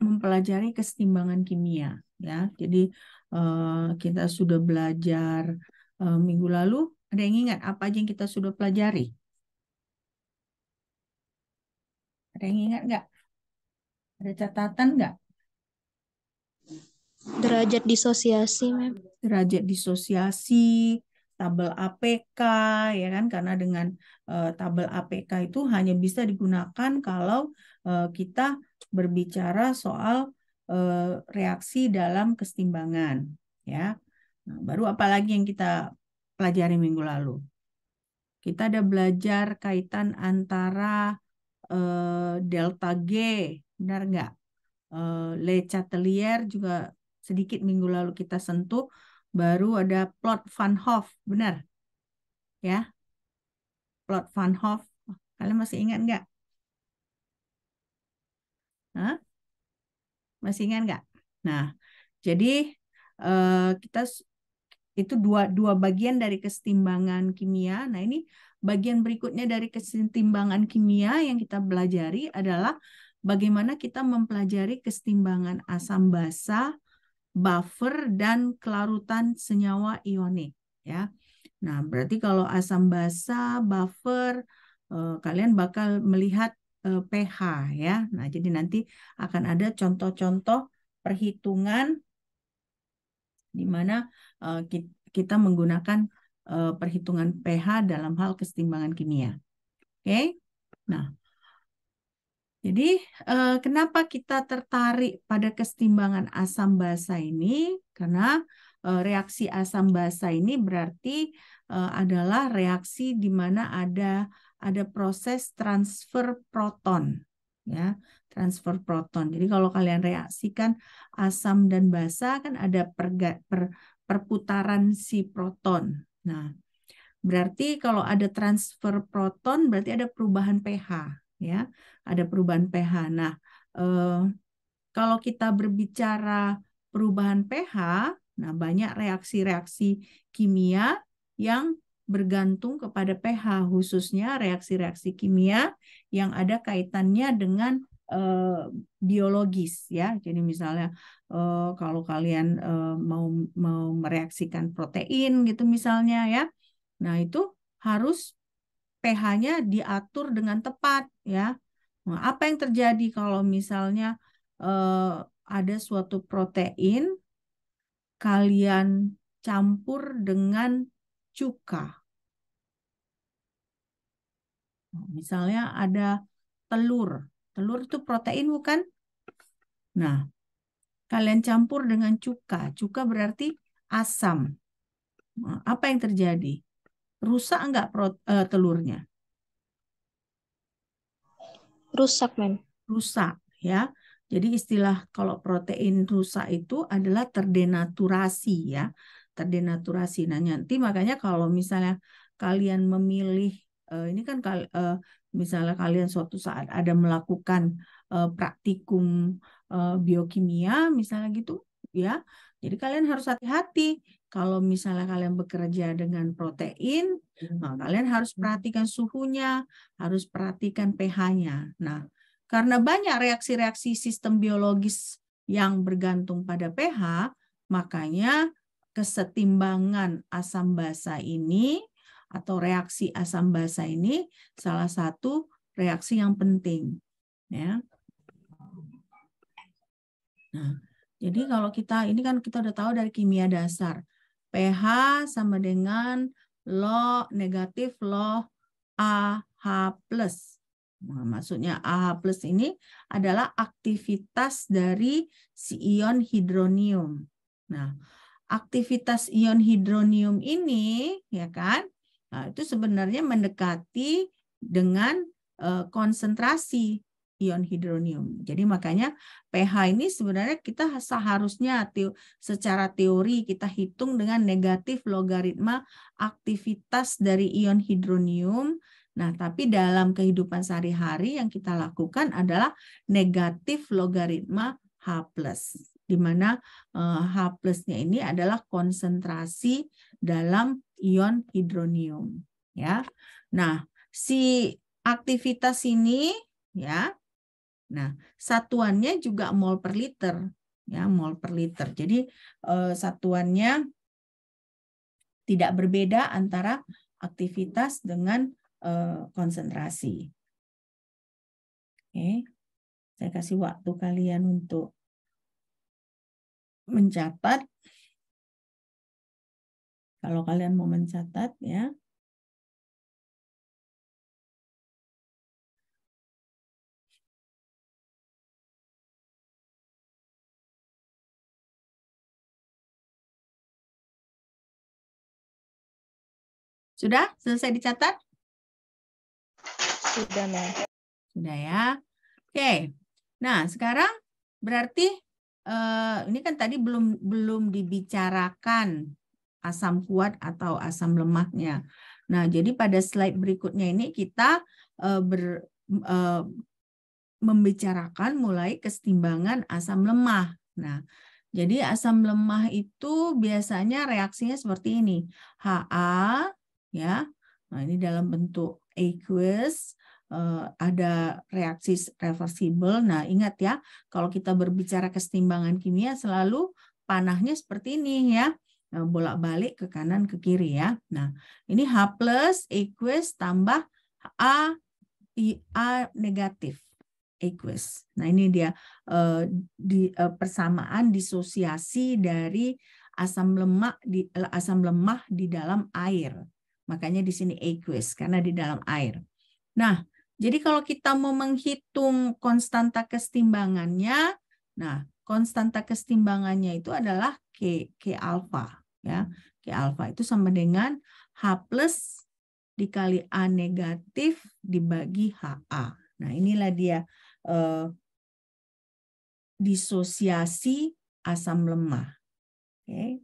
mempelajari kesetimbangan kimia ya. Jadi kita sudah belajar minggu lalu. Ada yang ingat apa aja yang kita sudah pelajari? Ada yang ingat nggak? Ada catatan nggak? Derajat disosiasi, Mem. Derajat disosiasi, tabel APK, ya kan? Karena dengan tabel APK itu hanya bisa digunakan kalau kita berbicara soal reaksi dalam kesetimbangan, ya. Nah, baru apa lagi yang kita pelajari minggu lalu? Kita ada belajar kaitan antara delta G, benar nggak? Le Chatelier juga sedikit minggu lalu kita sentuh. Baru ada plot Van Hoff, benar? Ya, plot Van Hoff. Kalian masih ingat nggak? Hah? Masih ingat nggak? Nah, jadi kita itu dua bagian dari kesetimbangan kimia. Nah, ini bagian berikutnya dari kesetimbangan kimia yang kita pelajari adalah bagaimana kita mempelajari kesetimbangan asam basa, buffer, dan kelarutan senyawa ionik. Ya, nah berarti kalau asam basa, buffer, kalian bakal melihat pH ya. Nah, jadi nanti akan ada contoh-contoh perhitungan di mana kita menggunakan perhitungan pH dalam hal kesetimbangan kimia. Oke, nah, jadi kenapa kita tertarik pada kesetimbangan asam basa ini? Karena reaksi asam basa ini berarti adalah reaksi di mana ada proses transfer proton, ya, transfer proton. Jadi kalau kalian reaksikan asam dan basa kan ada perputaran si proton. Nah, berarti kalau ada transfer proton berarti ada perubahan pH, ya, ada perubahan pH. Nah, kalau kita berbicara perubahan pH, nah banyak reaksi-reaksi kimia yang bergantung kepada pH, khususnya reaksi-reaksi kimia yang ada kaitannya dengan biologis, ya. Jadi misalnya kalau kalian mau mereaksikan protein gitu misalnya, ya. Nah, itu harus pH-nya diatur dengan tepat, ya. Nah, apa yang terjadi kalau misalnya ada suatu protein kalian campur dengan cuka? Misalnya ada telur. Telur itu protein bukan? Nah, kalian campur dengan cuka. Cuka berarti asam. Nah, apa yang terjadi? Rusak enggak telurnya? Rusak, Mem. Rusak, ya. Jadi istilah kalau protein rusak itu adalah terdenaturasi, ya. Terdenaturasi. Nah, nanti makanya kalau misalnya kalian memilih ini kan misalnya kalian suatu saat ada melakukan praktikum biokimia misalnya gitu, ya. Jadi kalian harus hati-hati kalau misalnya kalian bekerja dengan protein, nah, kalian harus perhatikan suhunya, harus perhatikan pH-nya. Nah, karena banyak reaksi-reaksi sistem biologis yang bergantung pada pH, makanya kesetimbangan asam basa ini atau reaksi asam basa ini salah satu reaksi yang penting, ya. Nah, jadi kalau ini kan kita udah tahu dari kimia dasar, pH sama dengan log negatif log AH+. Nah, maksudnya AH+ ini adalah aktivitas dari si ion hidronium. Nah, aktivitas ion hidronium ini, ya kan, nah, itu sebenarnya mendekati dengan konsentrasi ion hidronium. Jadi makanya pH ini sebenarnya kita seharusnya secara teori kita hitung dengan negatif logaritma aktivitas dari ion hidronium. Nah, tapi dalam kehidupan sehari-hari yang kita lakukan adalah negatif logaritma H+, di mana H+-nya ini adalah konsentrasi dalam ion hidronium, ya. Nah, si aktivitas ini, ya, Nah, satuannya juga mol per liter, ya, mol per liter. Jadi satuannya tidak berbeda antara aktivitas dengan konsentrasi. Oke, saya kasih waktu kalian untuk mencatat. Kalau kalian mau mencatat, ya. Sudah selesai dicatat? Sudah, Mem. Sudah ya. Oke. Nah, sekarang berarti ini kan tadi belum dibicarakan asam kuat atau asam lemahnya. Nah, jadi pada slide berikutnya ini kita membicarakan mulai kesetimbangan asam lemah. Nah, jadi asam lemah itu biasanya reaksinya seperti ini. Ha, ya. Nah, ini dalam bentuk aqueous, ada reaksi reversible. Nah, ingat ya, kalau kita berbicara kesetimbangan kimia selalu panahnya seperti ini ya. Bolak-balik ke kanan ke kiri ya. Nah, ini H+ aqueous tambah A negatif aqueous. Nah, ini dia persamaan disosiasi dari asam lemah di dalam air. Makanya di sini aqueous karena di dalam air. Nah, jadi kalau kita mau menghitung konstanta kesetimbangannya, nah, konstanta kesetimbangannya itu adalah K alfa ya. K alfa itu sama dengan H+ dikali A negatif dibagi HA. Nah, inilah dia disosiasi asam lemah. Oke.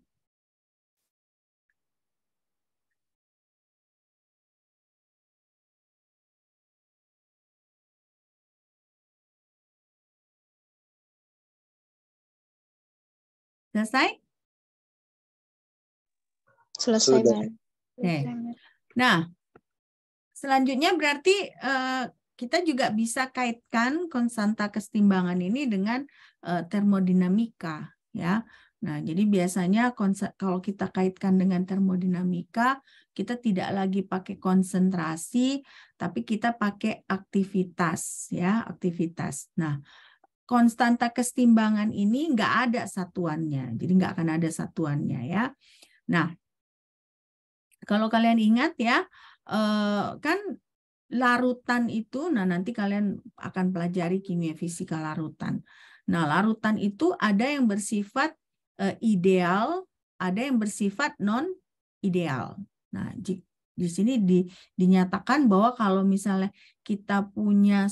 Selesai? Selesai, Mem. Oke. Nah, selanjutnya berarti kita juga bisa kaitkan konstanta kesetimbangan ini dengan termodinamika, ya. Nah, jadi biasanya kalau kita kaitkan dengan termodinamika, kita tidak lagi pakai konsentrasi, tapi kita pakai aktivitas, ya, aktivitas. Nah, konstanta kesetimbangan ini nggak ada satuannya, jadi nggak akan ada satuannya, ya. Nah, kalau kalian ingat ya, kan larutan itu, nah nanti kalian akan pelajari kimia fisika larutan. Nah, larutan itu ada yang bersifat ideal, ada yang bersifat non ideal. Nah, di sini dinyatakan bahwa kalau misalnya kita punya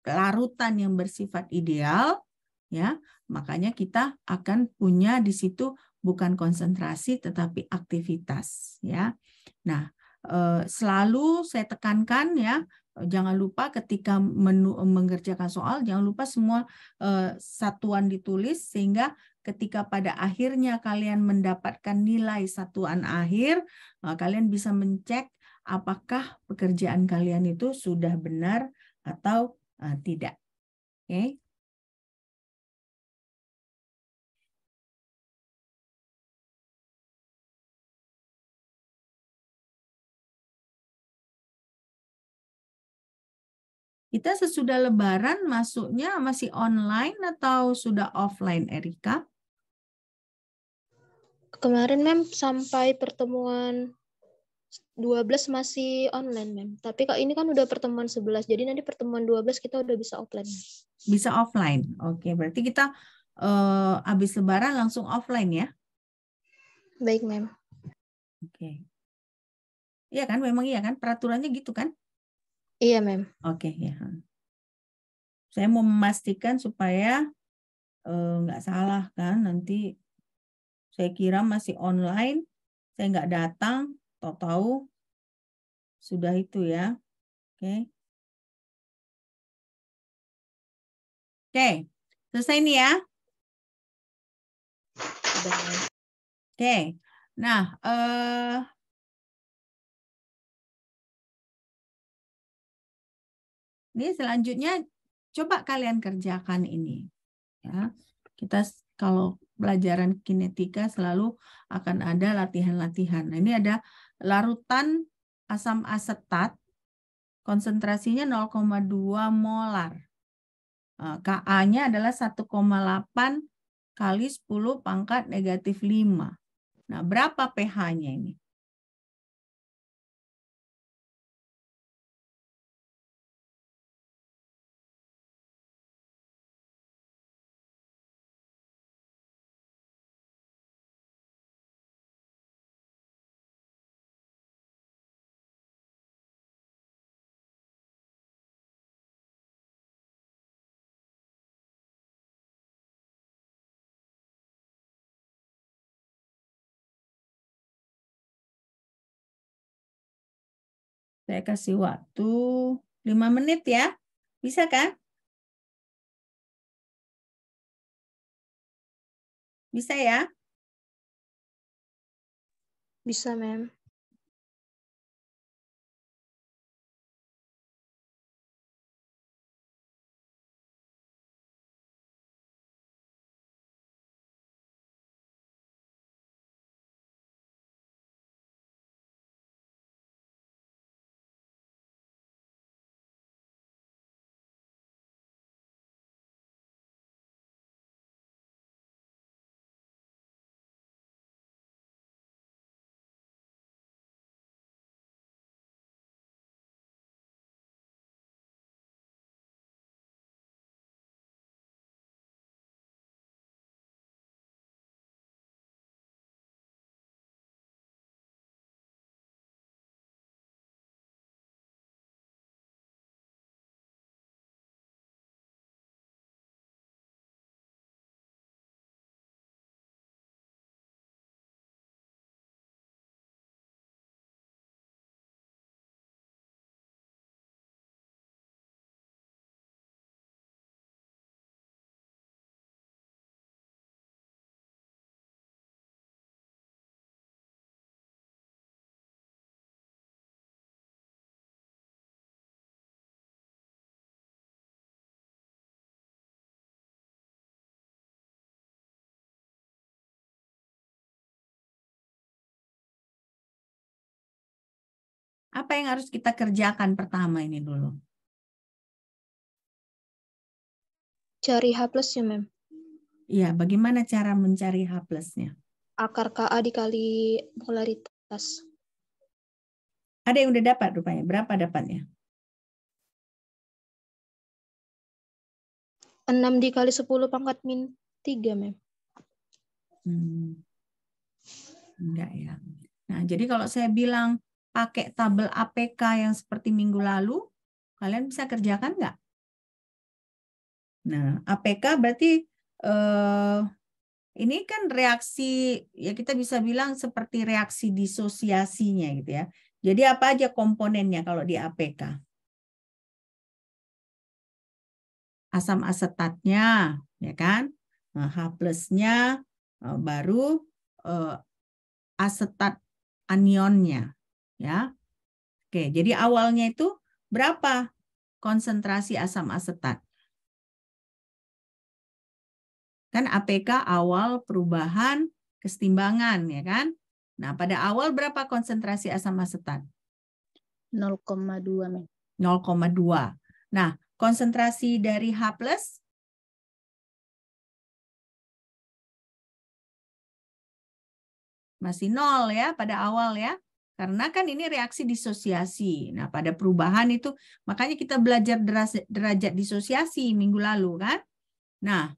larutan yang bersifat ideal, ya, makanya kita akan punya di situ bukan konsentrasi tetapi aktivitas, ya. Nah, selalu saya tekankan ya, jangan lupa ketika mengerjakan soal, jangan lupa semua satuan ditulis sehingga ketika pada akhirnya kalian mendapatkan nilai satuan akhir, kalian bisa mencek apakah pekerjaan kalian itu sudah benar atau tidak. Oke. Kita sesudah Lebaran masuknya masih online atau sudah offline, Erika? Kemarin, Mem, sampai pertemuan 12 masih online, Mem. Tapi kak ini kan udah pertemuan 11, jadi nanti pertemuan 12 kita udah bisa offline. Bisa offline. Oke, berarti kita habis Lebaran langsung offline ya? Baik, Mem. Oke. Iya kan, memang iya kan? Peraturannya gitu kan? Iya, Mem. Oke, ya. Saya mau memastikan supaya nggak salah kan, nanti saya kira masih online, saya nggak datang, tahu-tahu sudah itu ya. Oke. Oke, selesai nih ya. Oke, nah ini selanjutnya coba kalian kerjakan ini. Ya, kita kalau pelajaran kinetika selalu akan ada latihan-latihan. Nah, ini ada larutan asam asetat, konsentrasinya 0,2 molar. Ka-nya adalah 1,8 kali 10 pangkat negatif 5. Nah, berapa pH-nya ini? Saya kasih waktu 5 menit ya. Bisa kan? Bisa ya? Bisa, Mem. Apa yang harus kita kerjakan pertama ini dulu? Cari H plus ya, Mem. Iya, bagaimana cara mencari H plus-nya? Akar Ka dikali polaritas. Ada yang udah dapat rupanya. Berapa dapatnya? 6 dikali 10 pangkat min 3, Mem. Enggak ya. Nah, jadi kalau saya bilang pakai tabel APK yang seperti minggu lalu, kalian bisa kerjakan nggak? Nah, APK berarti ini kan reaksi, ya kita bisa bilang seperti reaksi disosiasinya gitu ya. Jadi apa aja komponennya kalau di APK? Asam asetatnya, ya kan? Nah, H plusnya baru asetat anionnya, ya. Oke, jadi awalnya itu berapa konsentrasi asam asetat? Kan APK awal perubahan kesetimbangan, ya kan? Nah, pada awal berapa konsentrasi asam asetat? 0,2, Mem. 0,2. Nah, konsentrasi dari H plus? Masih 0 ya pada awal ya. Karena kan ini reaksi disosiasi. Nah, pada perubahan itu, makanya kita belajar derajat disosiasi minggu lalu kan. Nah,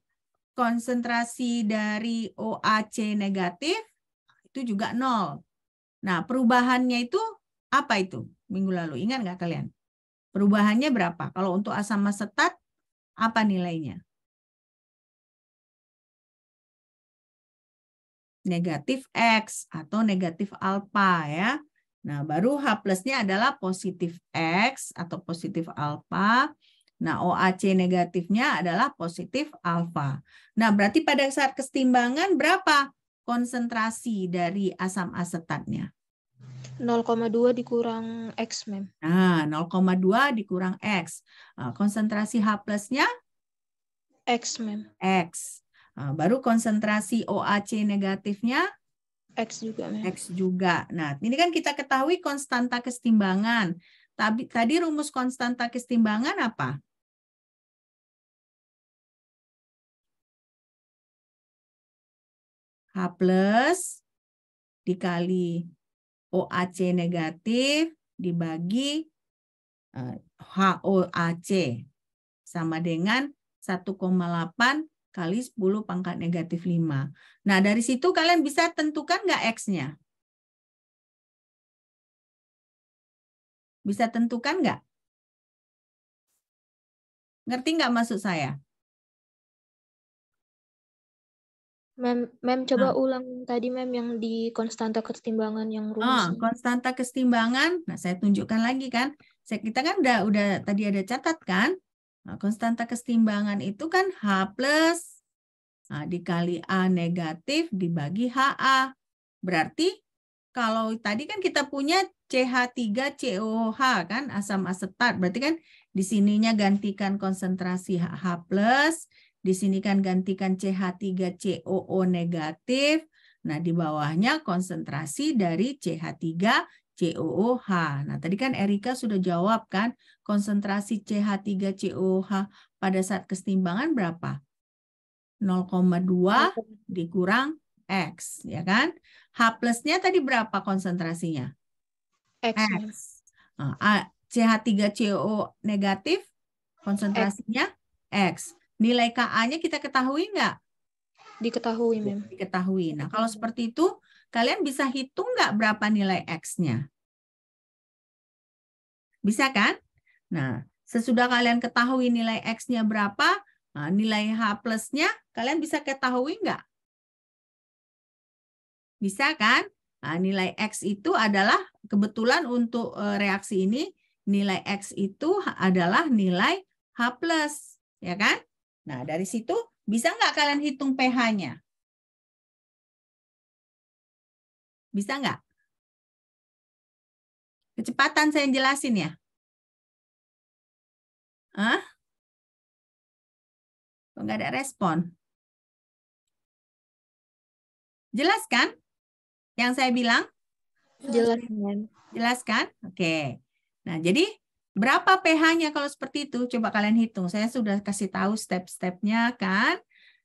konsentrasi dari OAC negatif itu juga 0. Nah, perubahannya itu apa itu minggu lalu? Ingat nggak kalian? Perubahannya berapa? Kalau untuk asam asetat, apa nilainya? Negatif X atau negatif alfa ya. Nah, baru H plusnya adalah positif X atau positif alfa. Nah, OAC negatifnya adalah positif alfa. Nah, berarti pada saat kesetimbangan berapa konsentrasi dari asam asetatnya? 0,2 dikurang X, Mem. Nah, 0,2 dikurang X. Konsentrasi H plusnya X, Mem. X. Baru konsentrasi OAC negatifnya X juga, Mem. X juga. Nah, ini kan kita ketahui konstanta kesetimbangan. Tadi rumus konstanta kesetimbangan apa? H plus dikali OAC negatif dibagi HOAC sama dengan 1,8 kali 10 pangkat negatif 5. Nah, dari situ kalian bisa tentukan nggak X-nya? Bisa tentukan nggak? Ngerti nggak maksud saya? Mem coba ulang tadi, Mem, yang di konstanta kesetimbangan yang rumus. Konstanta kesetimbangan. Nah, saya tunjukkan lagi kan. Kita kan udah tadi ada catat kan. Nah, konstanta kesetimbangan itu kan H plus dikali A negatif dibagi HA. Berarti kalau tadi kan kita punya CH3COOH kan, asam asetat. Berarti kan di sininya gantikan konsentrasi H plus, di sini kan gantikan CH3COO negatif. Nah, di bawahnya konsentrasi dari CH3COOH. Nah, tadi kan Erika sudah jawab kan, konsentrasi CH3COOH pada saat kesetimbangan berapa? 0,2 dikurang X, ya kan? H plusnya tadi berapa konsentrasinya? X. CH3CO negatif konsentrasinya X. Nilai Ka-nya kita ketahui nggak? Diketahui, Mem. Diketahui. Nah, kalau seperti itu, kalian bisa hitung nggak berapa nilai X-nya? Bisa kan? Nah, sesudah kalian ketahui nilai X-nya berapa, nilai H plus-nya kalian bisa ketahui nggak? Bisa kan? Nah, nilai X itu adalah kebetulan untuk reaksi ini, nilai X itu adalah nilai H plus, ya kan? Nah, dari situ bisa nggak kalian hitung pH-nya? Bisa nggak? Kecepatan saya jelasin ya. Hah? Kok nggak ada respon? Jelas kan? Yang saya bilang? Jelas, Mem. Jelas kan? Oke. Nah, jadi berapa pH-nya kalau seperti itu? Coba kalian hitung. Saya sudah kasih tahu step-stepnya kan?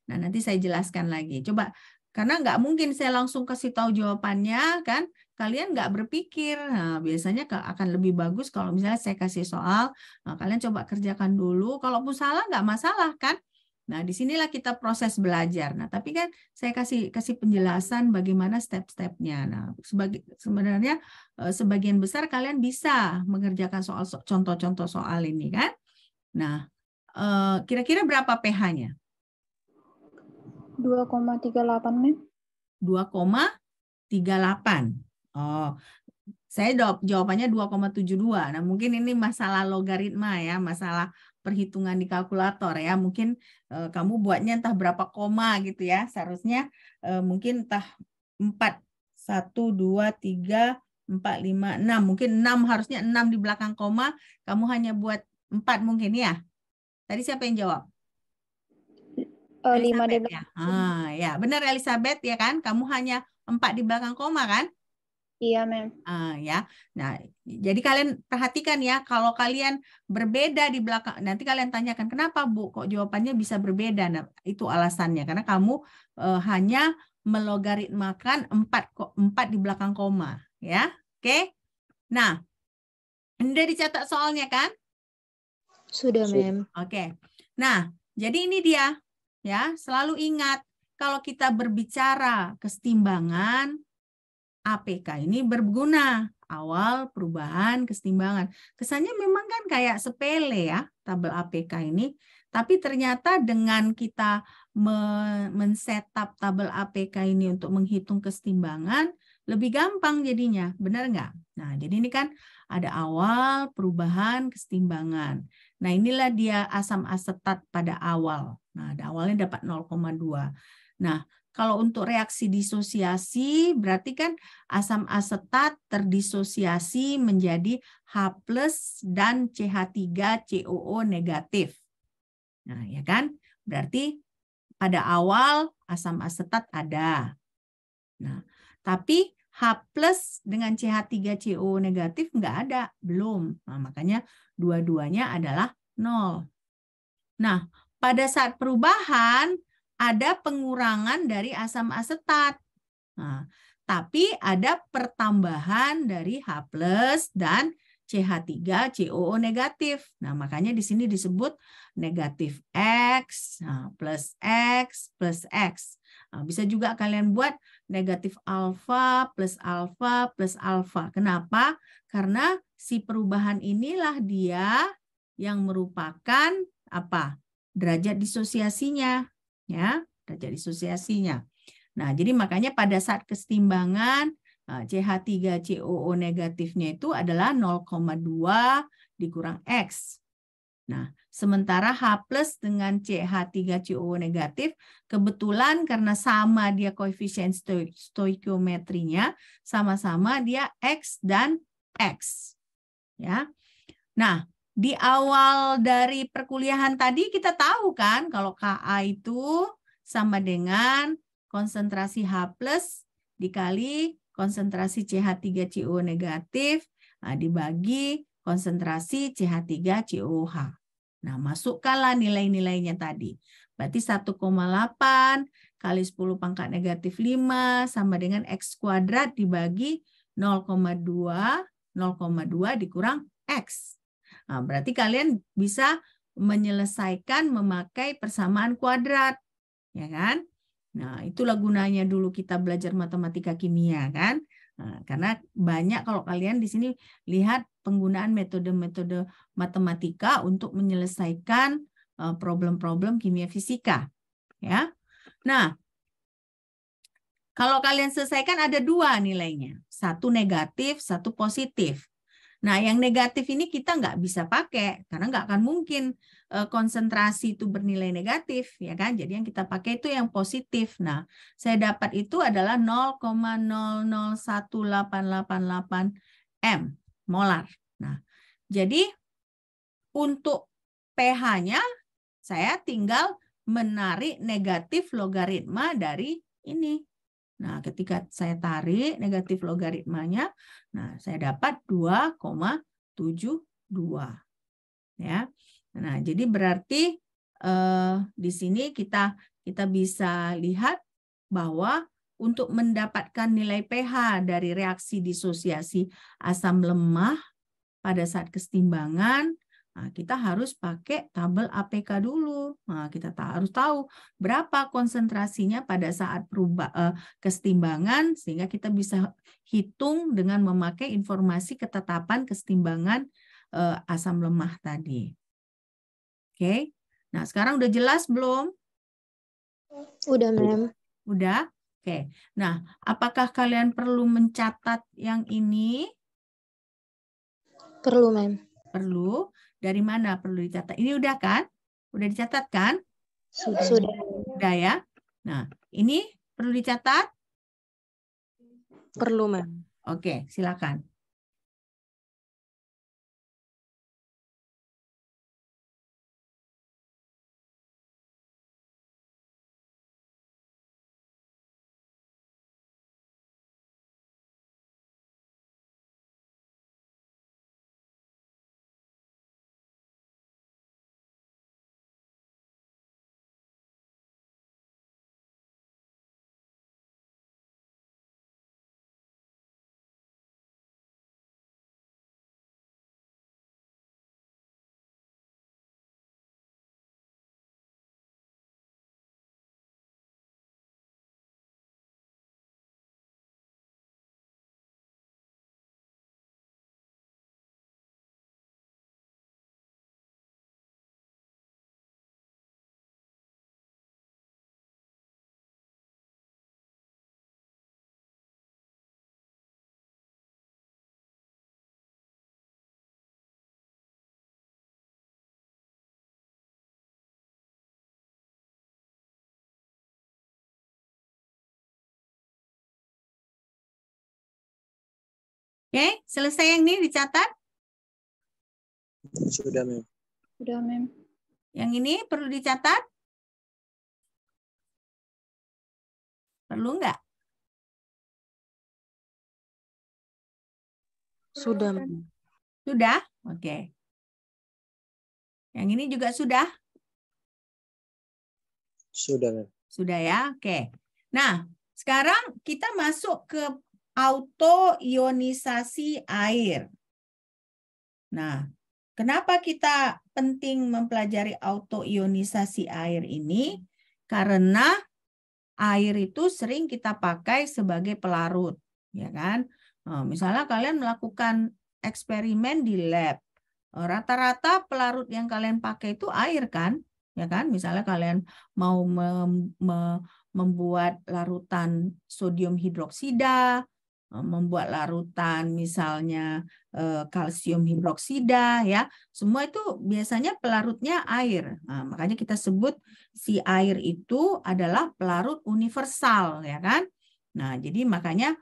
Nah, nanti saya jelaskan lagi. Coba, karena nggak mungkin saya langsung kasih tahu jawabannya kan? Kalian nggak berpikir. Nah, biasanya akan lebih bagus kalau misalnya saya kasih soal. Nah, kalian coba kerjakan dulu. Kalaupun salah nggak masalah kan? Nah, disinilah kita proses belajar. Nah, tapi kan saya kasih penjelasan bagaimana step-stepnya. Nah, sebenarnya sebagian besar kalian bisa mengerjakan soal contoh-contoh soal ini kan. Nah, kira-kira berapa pH-nya? 2,38, Mem. 2,38. Oh, saya jawabannya 2,72. Nah, mungkin ini masalah logaritma ya, masalah perhitungan di kalkulator ya. Mungkin kamu buatnya entah berapa koma gitu ya. Seharusnya mungkin entah 4, 1, 2, 3, 4, 5, 6. Mungkin 6, harusnya 6 di belakang koma. Kamu hanya buat 4 mungkin ya. Tadi siapa yang jawab? 5 di Elizabeth ya. belakang. Ya, benar Elizabeth ya kan? Kamu hanya 4 di belakang koma kan? Iya, Mem. Ya. Nah, jadi kalian perhatikan ya, kalau kalian berbeda di belakang, nanti kalian tanyakan kenapa Bu, kok jawabannya bisa berbeda? Nah, itu alasannya karena kamu hanya melogaritmakan 4 di belakang koma, ya. Oke. Nah, udah dicatat soalnya kan? Sudah, Mem. Oke. Nah, jadi ini dia ya, selalu ingat kalau kita berbicara kesetimbangan APK ini berguna awal perubahan kesetimbangan. Kesannya memang kan kayak sepele ya tabel APK ini, tapi ternyata dengan kita men-setup tabel APK ini untuk menghitung kesetimbangan lebih gampang jadinya, benar nggak? Nah, jadi ini kan ada awal perubahan kesetimbangan. Nah, inilah dia asam asetat pada awal. Nah, ada awalnya dapat 0,2. Nah, kalau untuk reaksi disosiasi berarti kan asam asetat terdisosiasi menjadi H+ dan CH3COO negatif. Nah, ya kan? Berarti pada awal asam asetat ada. Nah, tapi H+ dengan CH3COO negatif nggak ada, belum. Nah, makanya dua-duanya adalah 0. Nah, pada saat perubahan ada pengurangan dari asam asetat. Nah, tapi ada pertambahan dari H+ dan CH3COO negatif. Nah, makanya di sini disebut negatif X, plus X, plus X. Nah, bisa juga kalian buat negatif alfa plus alfa plus alfa. Kenapa? Karena si perubahan inilah dia yang merupakan apa? Derajat disosiasinya, ya, derajat disosiasinya. Nah, jadi makanya pada saat kesetimbangan CH3COO negatifnya itu adalah 0,2 dikurang X. Nah, sementara H+ dengan CH3COO negatif, kebetulan karena sama dia koefisien stoikiometrinya, sama-sama dia X dan X. Ya. Nah, di awal dari perkuliahan tadi kita tahu kan kalau Ka itu sama dengan konsentrasi H+ dikali konsentrasi CH3COO negatif dibagi konsentrasi CH3COOH. Nah, masukkanlah nilai-nilainya tadi. Berarti 1,8 kali 10 pangkat negatif 5 sama dengan X kuadrat dibagi 0,2 dikurang X. Nah, berarti kalian bisa menyelesaikan memakai persamaan kuadrat, ya kan? Nah, itulah gunanya dulu kita belajar matematika kimia, kan? Nah, karena banyak kalau kalian di sini lihat penggunaan metode-metode matematika untuk menyelesaikan problem-problem kimia fisika, ya. Nah, kalau kalian selesaikan ada dua nilainya, satu negatif, satu positif. Nah, yang negatif ini kita nggak bisa pakai karena nggak akan mungkin konsentrasi itu bernilai negatif, ya kan? Jadi yang kita pakai itu yang positif. Nah, saya dapat itu adalah 0,001888 M molar. Nah, jadi untuk pH-nya saya tinggal menarik negatif logaritma dari ini. Nah, ketika saya tarik negatif logaritmanya, nah saya dapat 2,72. Ya. Nah, jadi berarti di sini kita bisa lihat bahwa untuk mendapatkan nilai pH dari reaksi disosiasi asam lemah pada saat kesetimbangan, nah, kita harus pakai tabel APK dulu. Nah, kita harus tahu berapa konsentrasinya pada saat kesetimbangan sehingga kita bisa hitung dengan memakai informasi ketetapan kesetimbangan asam lemah tadi. Oke. Nah, sekarang udah jelas belum? Udah, Mem. Udah? Oke. Nah, apakah kalian perlu mencatat yang ini? Perlu, Mem. Perlu. Dari mana perlu dicatat? Ini udah kan? Udah dicatat kan? Sudah. Udah ya. Nah, ini perlu dicatat? Perlu, Mem. Oke, silakan. Oke, selesai yang ini dicatat. Sudah, Mem. Udah, Mem. Yang ini perlu dicatat? Perlu nggak? Sudah, Mem. Sudah? Oke. Yang ini juga sudah? Sudah, Mem. Sudah ya? Oke. Nah, sekarang kita masuk ke autoionisasi air. Nah, kenapa kita penting mempelajari autoionisasi air ini? Karena air itu sering kita pakai sebagai pelarut, ya kan? Misalnya kalian melakukan eksperimen di lab, rata-rata pelarut yang kalian pakai itu air kan, ya kan? Misalnya kalian mau membuat larutan sodium hidroksida, membuat larutan misalnya kalsium hidroksida, ya, semua itu biasanya pelarutnya air. Nah, makanya kita sebut si air itu adalah pelarut universal, ya kan? Nah, jadi makanya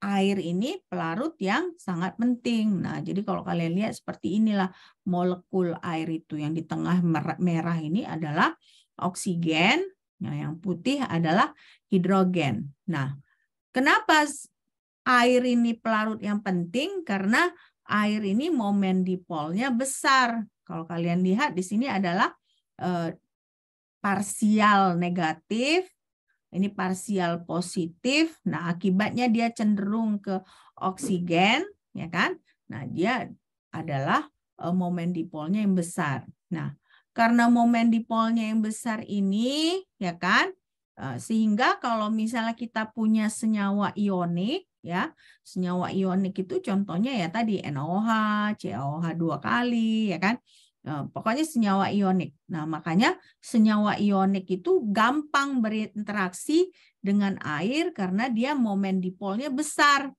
air ini pelarut yang sangat penting. Nah, jadi kalau kalian lihat seperti inilah molekul air itu, yang di tengah merah ini adalah oksigen, nah yang putih adalah hidrogen. Nah, kenapa air ini pelarut yang penting? Karena air ini momen dipolnya besar. Kalau kalian lihat di sini adalah parsial negatif, ini parsial positif. Nah, akibatnya dia cenderung ke oksigen, ya kan? Nah, dia adalah momen dipolnya yang besar. Nah, karena momen dipolnya yang besar ini, ya kan? Sehingga kalau misalnya kita punya senyawa ionik, ya, senyawa ionik itu contohnya ya tadi NaOH, CaOH 2 kali, ya kan? Pokoknya senyawa ionik. Nah, makanya senyawa ionik itu gampang berinteraksi dengan air karena dia momen dipolnya besar.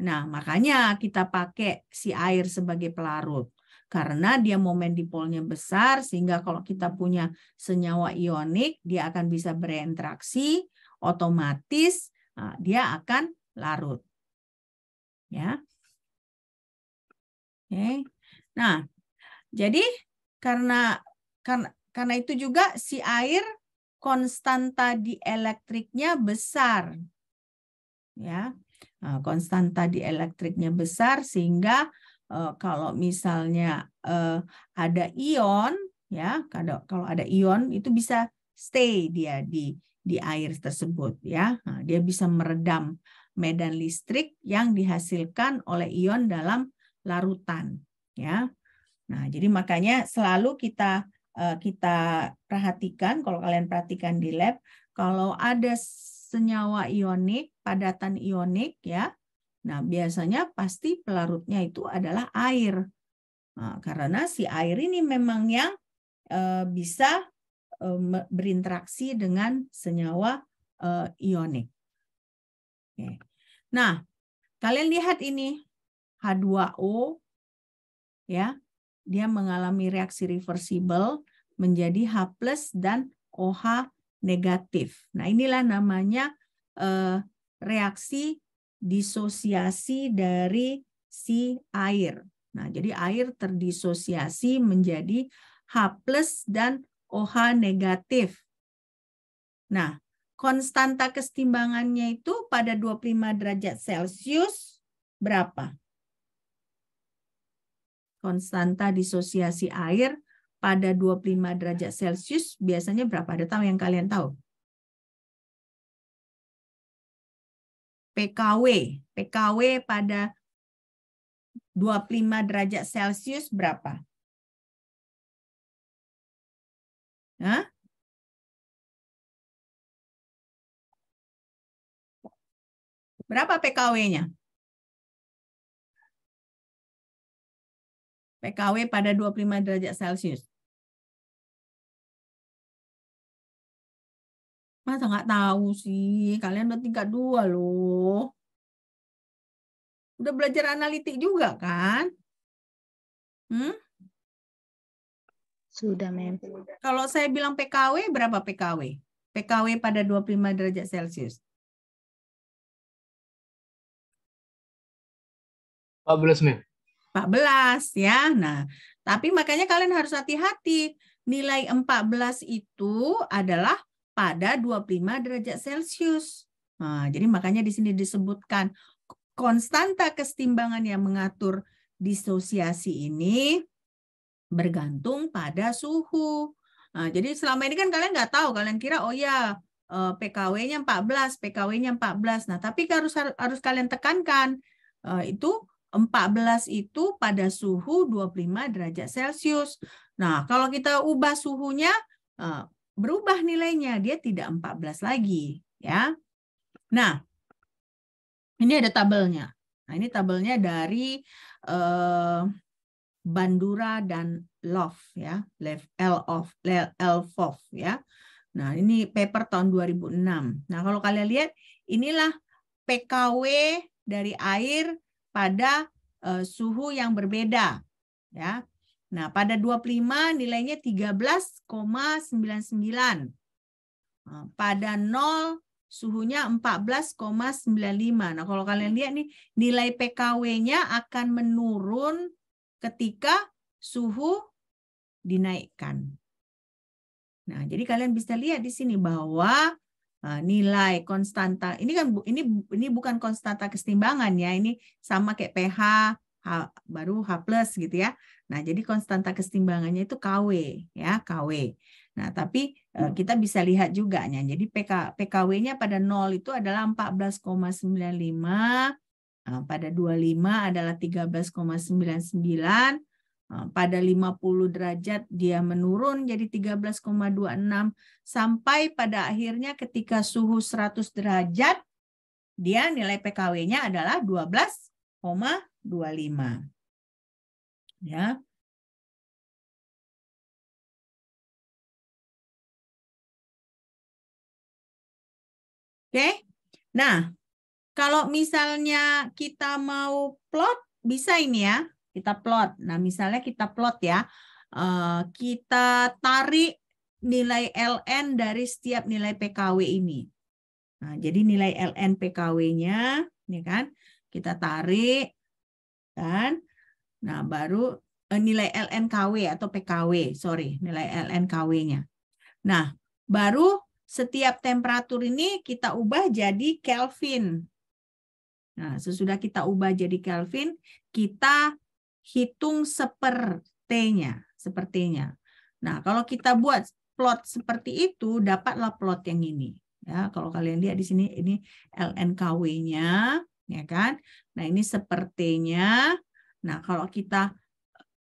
Nah, makanya kita pakai si air sebagai pelarut. Karena dia momen dipolnya besar, sehingga kalau kita punya senyawa ionik, dia akan bisa berinteraksi, otomatis dia akan larut. Ya. Oke. Nah, jadi karena itu juga si air konstanta dielektriknya besar. Ya. Nah, konstanta dielektriknya besar sehingga kalau misalnya ada ion, ya, kalau ada ion itu bisa stay dia di air tersebut, ya. Nah, dia bisa meredam medan listrik yang dihasilkan oleh ion dalam larutan, ya. Nah, jadi makanya selalu kita perhatikan, kalau kalian perhatikan di lab, kalau ada senyawa ionik, padatan ionik, ya. Nah, biasanya pasti pelarutnya itu adalah air. Nah, karena si air ini memang yang bisa berinteraksi dengan senyawa ionik. Oke. Nah, kalian lihat ini H2O, ya. Dia mengalami reaksi reversible menjadi H+ dan OH negatif. Nah, inilah namanya reaksi disosiasi dari si air. Nah, jadi air terdisosiasi menjadi H+ dan OH negatif. Nah, konstanta kesetimbangannya itu pada 25 derajat Celcius berapa? Konstanta disosiasi air pada 25 derajat Celcius biasanya berapa? Ada tahu yang kalian tahu? PKW pada 25 derajat Celcius berapa? Hah? Berapa PKW-nya? PKW pada 25 derajat Celcius. Masa nggak tahu sih? Kalian udah tingkat 2 loh. Udah belajar analitik juga kan? Sudah, Mem. Kalau saya bilang PKW, berapa PKW? PKW pada 25 derajat Celcius. 14, Mem. 14 ya. Nah, tapi makanya kalian harus hati-hati. Nilai 14 itu adalah pada 25 derajat Celcius. Nah, jadi makanya di sini disebutkan konstanta kesetimbangan yang mengatur disosiasi ini bergantung pada suhu. Nah, jadi selama ini kan kalian nggak tahu, kalian kira oh ya PKW-nya 14, PKW-nya 14. Nah, tapi harus kalian tekankan itu 14 itu pada suhu 25 derajat Celcius. Nah, kalau kita ubah suhunya berubah nilainya, dia tidak 14 lagi, ya. Nah, ini ada tabelnya. Nah, ini tabelnya dari Bandura dan Love ya, Lvov ya. Nah, ini paper tahun 2006. Nah, kalau kalian lihat inilah PKW dari air pada suhu yang berbeda ya. Nah, pada 25 nilainya 13,99. Nah, pada 0 suhunya 14,95. Nah, kalau kalian lihat nih nilai PKW-nya akan menurun ketika suhu dinaikkan. Nah, jadi kalian bisa lihat di sini bahwa nilai konstanta ini kan ini bukan konstanta kesetimbangan ya, ini sama kayak pH baru H+ gitu ya. Nah, jadi konstanta kesetimbangannya itu KW ya, KW. Nah, tapi kita bisa lihat juga ya. Jadi PKW-nya pada 0 itu adalah 14,95, pada 25 adalah 13,99. Pada 50 derajat dia menurun jadi 13,26 sampai pada akhirnya ketika suhu 100 derajat dia nilai PKW-nya adalah 12,25. Ya. Oke. Nah, kalau misalnya kita mau plot bisa ini ya. Kita plot. Nah, misalnya kita plot ya. Kita tarik nilai LN dari setiap nilai PKW ini. Nah, jadi nilai LN PKW-nya, ini kan, kita tarik, kan. Nah, baru nilai LN KW atau PKW, sorry, nilai LN KW-nya. Nah, baru setiap temperatur ini kita ubah jadi Kelvin. Nah, sesudah kita ubah jadi Kelvin, kita hitung sepertinya. Nah, kalau kita buat plot seperti itu, dapatlah plot yang ini. Ya, kalau kalian lihat di sini, ini LNKW-nya, ya kan? Nah, ini sepertinya. Nah, kalau kita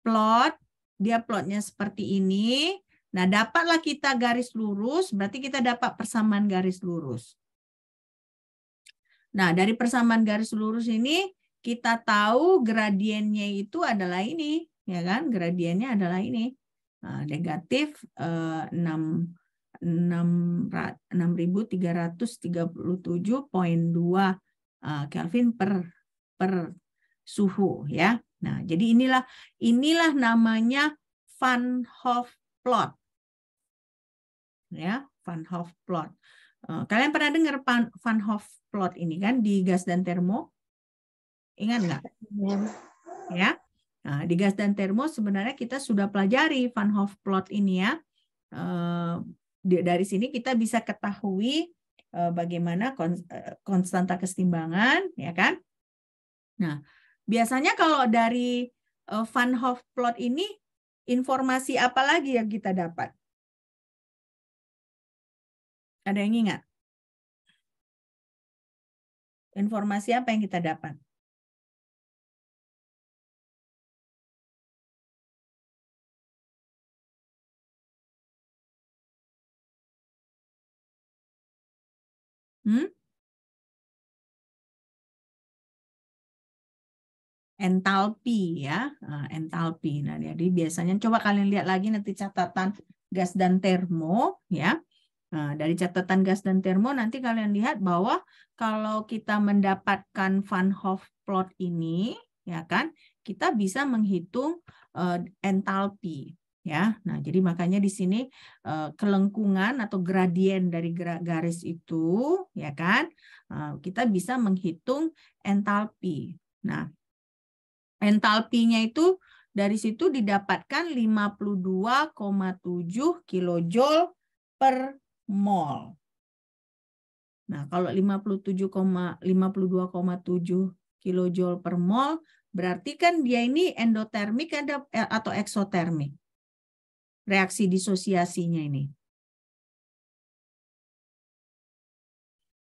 plot, dia plotnya seperti ini. Nah, dapatlah kita garis lurus, berarti kita dapat persamaan garis lurus. Nah, dari persamaan garis lurus ini, kita tahu gradiennya itu adalah ini, ya kan? Gradiennya adalah ini, negatif 6.337,2 Kelvin per suhu, ya. Nah, jadi inilah namanya Van Hoff plot, ya, Van Hoff plot. Kalian pernah dengar Van Hoff plot ini kan di gas dan termo? Ingat nggak? Ya. Nah, di gas dan termo sebenarnya kita sudah pelajari Van Hoff plot ini ya. Dari sini kita bisa ketahui bagaimana konstanta kesetimbangan, ya kan? Nah, biasanya kalau dari Van Hoff plot ini informasi apa lagi yang kita dapat? Ada yang ingat? Informasi apa yang kita dapat? Entalpi ya, entalpi. Nah, jadi biasanya coba kalian lihat lagi nanti catatan gas dan termo ya. Nah, dari catatan gas dan termo nanti kalian lihat bahwa kalau kita mendapatkan Van Hoff plot ini, ya kan, kita bisa menghitung entalpi. Ya, nah jadi makanya di sini kelengkungan atau gradien dari garis itu, ya kan, kita bisa menghitung entalpi. Nah, entalpinya itu dari situ didapatkan 52,7 kilojoule per mol. Nah, kalau 52,7 kilojoule per mol, berarti kan dia ini endotermik atau eksotermik. Reaksi disosiasinya ini.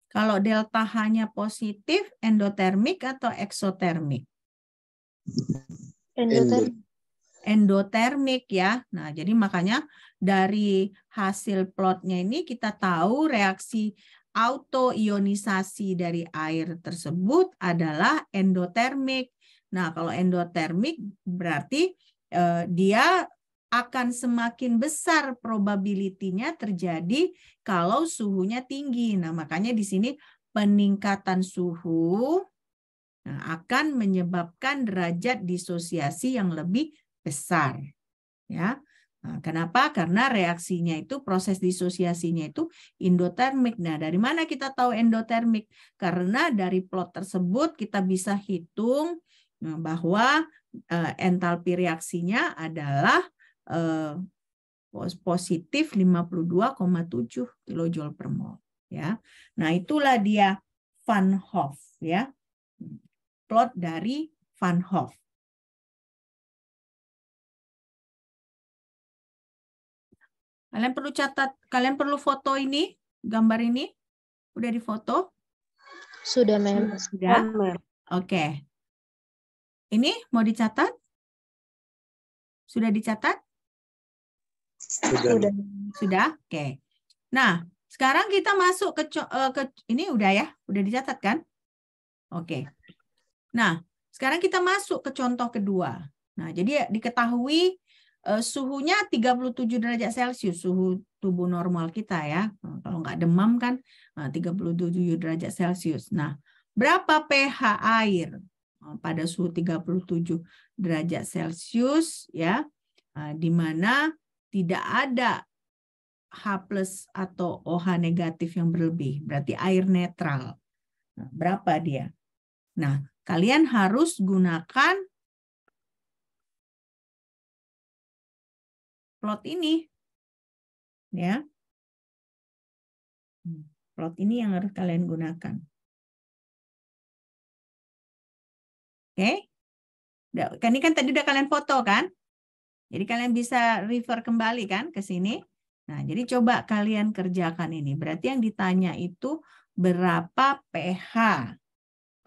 Kalau delta H-nya positif, endotermik atau eksotermik? Endotermik ya. Nah, jadi makanya dari hasil plotnya ini kita tahu reaksi autoionisasi dari air tersebut adalah endotermik. Nah, kalau endotermik berarti dia akan semakin besar probability-nya terjadi kalau suhunya tinggi. Nah, makanya di sini peningkatan suhu akan menyebabkan derajat disosiasi yang lebih besar. Ya. Nah, kenapa? Karena reaksinya itu, proses disosiasinya itu endotermik. Nah, dari mana kita tahu endotermik? Karena dari plot tersebut kita bisa hitung bahwa entalpi reaksinya adalah positif 52,7 kilojoule per mol. Ya. Nah, itulah dia Van Hoff, ya. Plot dari Van Hoff. Kalian perlu catat, kalian perlu foto ini, gambar ini. Udah difoto? Sudah, Mem. Sudah? Oke. Ini mau dicatat? Sudah dicatat? Sudah? Oke. Nah, sekarang kita masuk ke ini udah ya? Udah dicatat kan? Oke. Nah, sekarang kita masuk ke contoh kedua. Nah, jadi diketahui suhunya 37 derajat Celcius, suhu tubuh normal kita ya. Kalau nggak demam kan 37 derajat Celcius. Nah, berapa pH air pada suhu 37 derajat Celcius ya, di mana tidak ada H+ atau OH negatif yang berlebih, berarti air netral. Nah, berapa dia? Nah, kalian harus gunakan plot ini. Ya. Plot ini yang harus kalian gunakan. Oke? Ini kan tadi udah kalian foto kan? Jadi kalian bisa refer kembali kan ke sini. Nah, jadi coba kalian kerjakan ini. Berarti yang ditanya itu berapa pH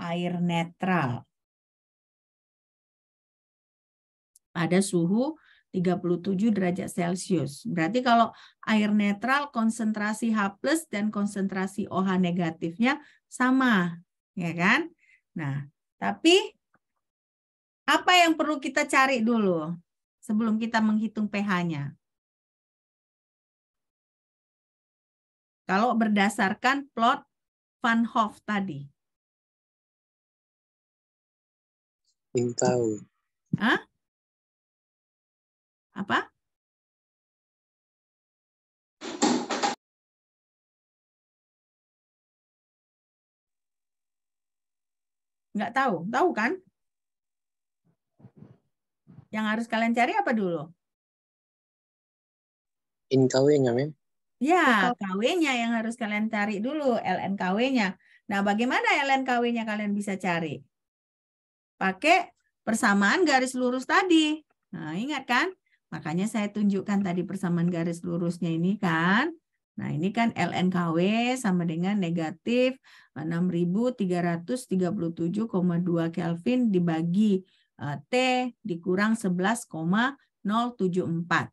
air netral pada suhu 37 derajat Celcius. Berarti kalau air netral konsentrasi H+ dan konsentrasi OH negatifnya sama, ya kan? Nah, tapi apa yang perlu kita cari dulu sebelum kita menghitung pH-nya? Kalau berdasarkan plot Van Hoff tadi. Tahu. Hah? Apa? Nggak tahu. Tahu kan? Yang harus kalian cari apa dulu? KW-nya, Mem. Ya, KW-nya yang harus kalian cari dulu, LNKW-nya. Nah, bagaimana LNKW-nya kalian bisa cari? Pakai persamaan garis lurus tadi. Nah, ingat kan? Makanya saya tunjukkan tadi persamaan garis lurusnya ini kan. Nah, ini kan LNKW sama dengan negatif 6.337,2 Kelvin dibagi T dikurang 11,074.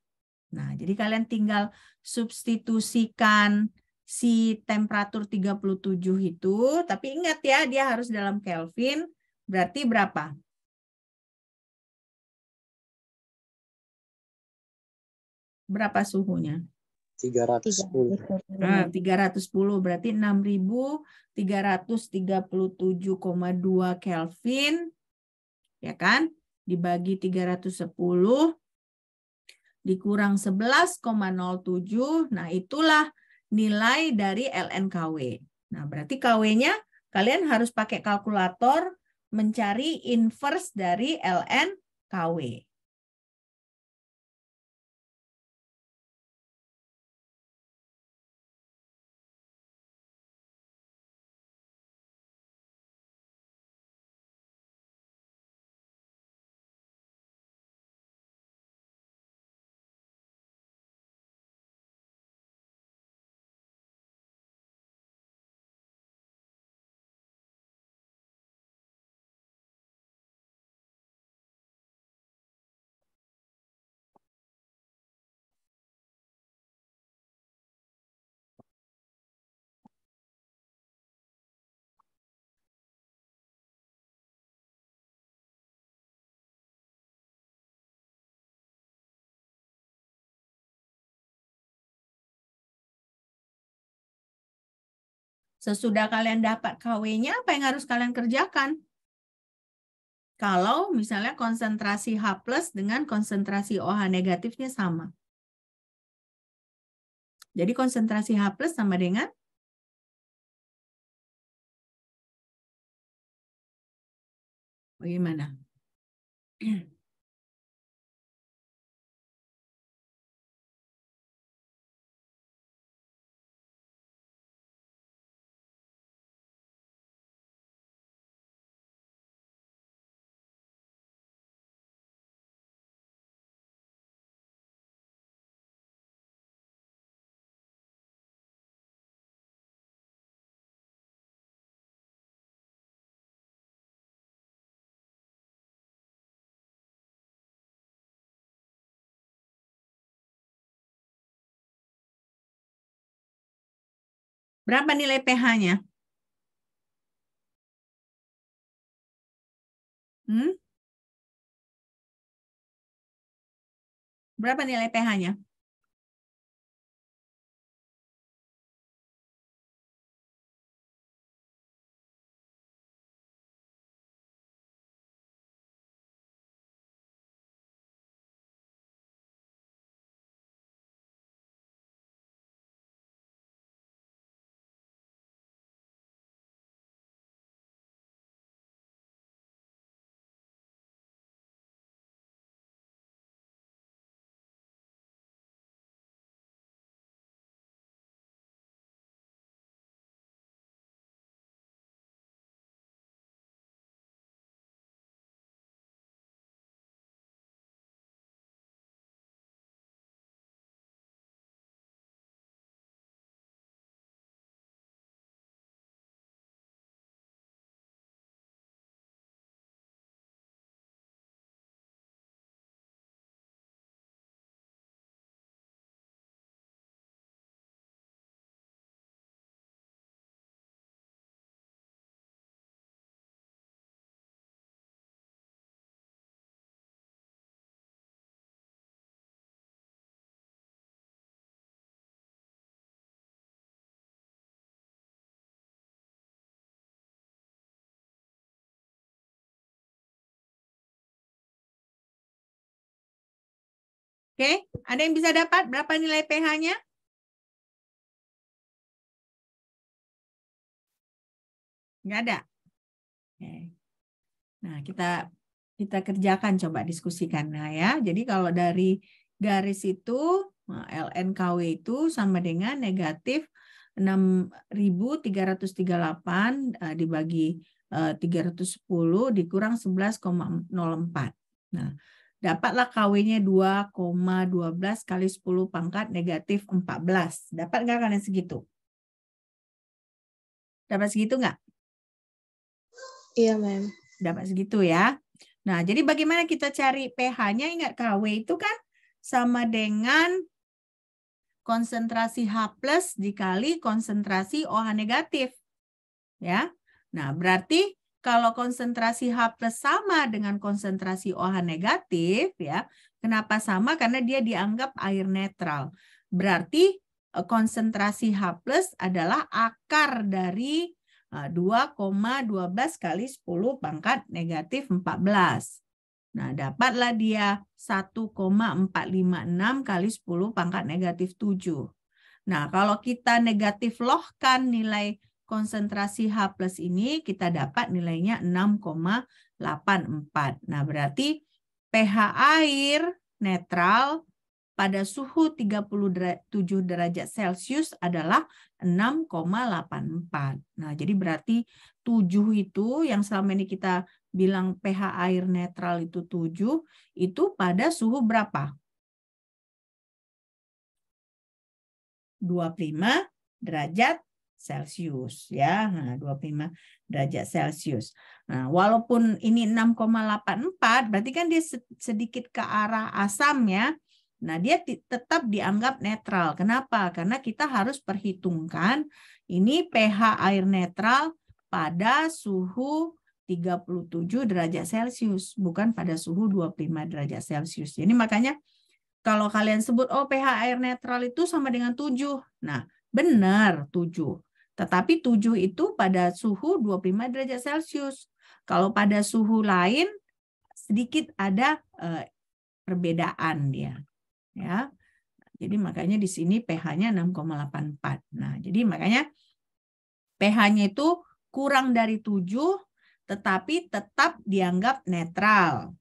Nah, jadi kalian tinggal substitusikan si temperatur 37 itu, tapi ingat ya, dia harus dalam Kelvin, berarti berapa? Berapa suhunya? 310. Nah, 310 berarti 6.337,2 Kelvin, ya kan? Dibagi 310 dikurang 11,07. Nah, itulah nilai dari LNKW. Nah, berarti KW-nya kalian harus pakai kalkulator mencari inverse dari ln KW. Sesudah kalian dapat KW-nya, apa yang harus kalian kerjakan? Kalau misalnya konsentrasi H+ dengan konsentrasi OH negatifnya sama. Jadi konsentrasi H+ sama dengan bagaimana? Berapa nilai pH-nya? Berapa nilai pH-nya? Oke, ada yang bisa dapat berapa nilai pH-nya? Nggak ada. Oke. Nah, kita kerjakan, coba diskusikan. Nah ya, jadi kalau dari garis itu, LNKW itu sama dengan negatif 6.338 dibagi 310 dikurang 11,04. Nah, dapatlah KW-nya 2,12 kali 10 pangkat negatif 14. Dapat nggak kalian segitu? Dapat segitu nggak? Iya, Mem. Dapat segitu ya. Nah, jadi bagaimana kita cari pH-nya? Ingat KW itu kan sama dengan konsentrasi H+ dikali konsentrasi OH negatif. Ya. Nah, berarti kalau konsentrasi H+ sama dengan konsentrasi OH negatif, ya. Kenapa sama? Karena dia dianggap air netral. Berarti konsentrasi H+ adalah akar dari 2,12 kali 10 pangkat negatif 14. Nah, dapatlah dia 1,456 kali 10 pangkat negatif 7. Nah, kalau kita negatif lohkan nilai konsentrasi H+ ini kita dapat nilainya 6,84. Nah, berarti pH air netral pada suhu 37 derajat Celcius adalah 6,84. Nah, jadi berarti 7 itu yang selama ini kita bilang pH air netral itu 7, itu pada suhu berapa? 25 derajat Celcius ya. Nah, 25 derajat Celcius. Nah, walaupun ini 6,84 berarti kan dia sedikit ke arah asam ya. Nah, dia tetap dianggap netral. Kenapa? Karena kita harus perhitungkan ini pH air netral pada suhu 37 derajat Celcius, bukan pada suhu 25 derajat Celcius. Jadi makanya kalau kalian sebut, oh pH air netral itu sama dengan 7. Nah, benar 7. Tetapi 7 itu pada suhu 25 derajat Celcius. Kalau pada suhu lain, sedikit ada perbedaan dia. Ya, jadi makanya di sini pH-nya 6,84. Nah, jadi makanya pH-nya itu kurang dari 7, tetapi tetap dianggap netral.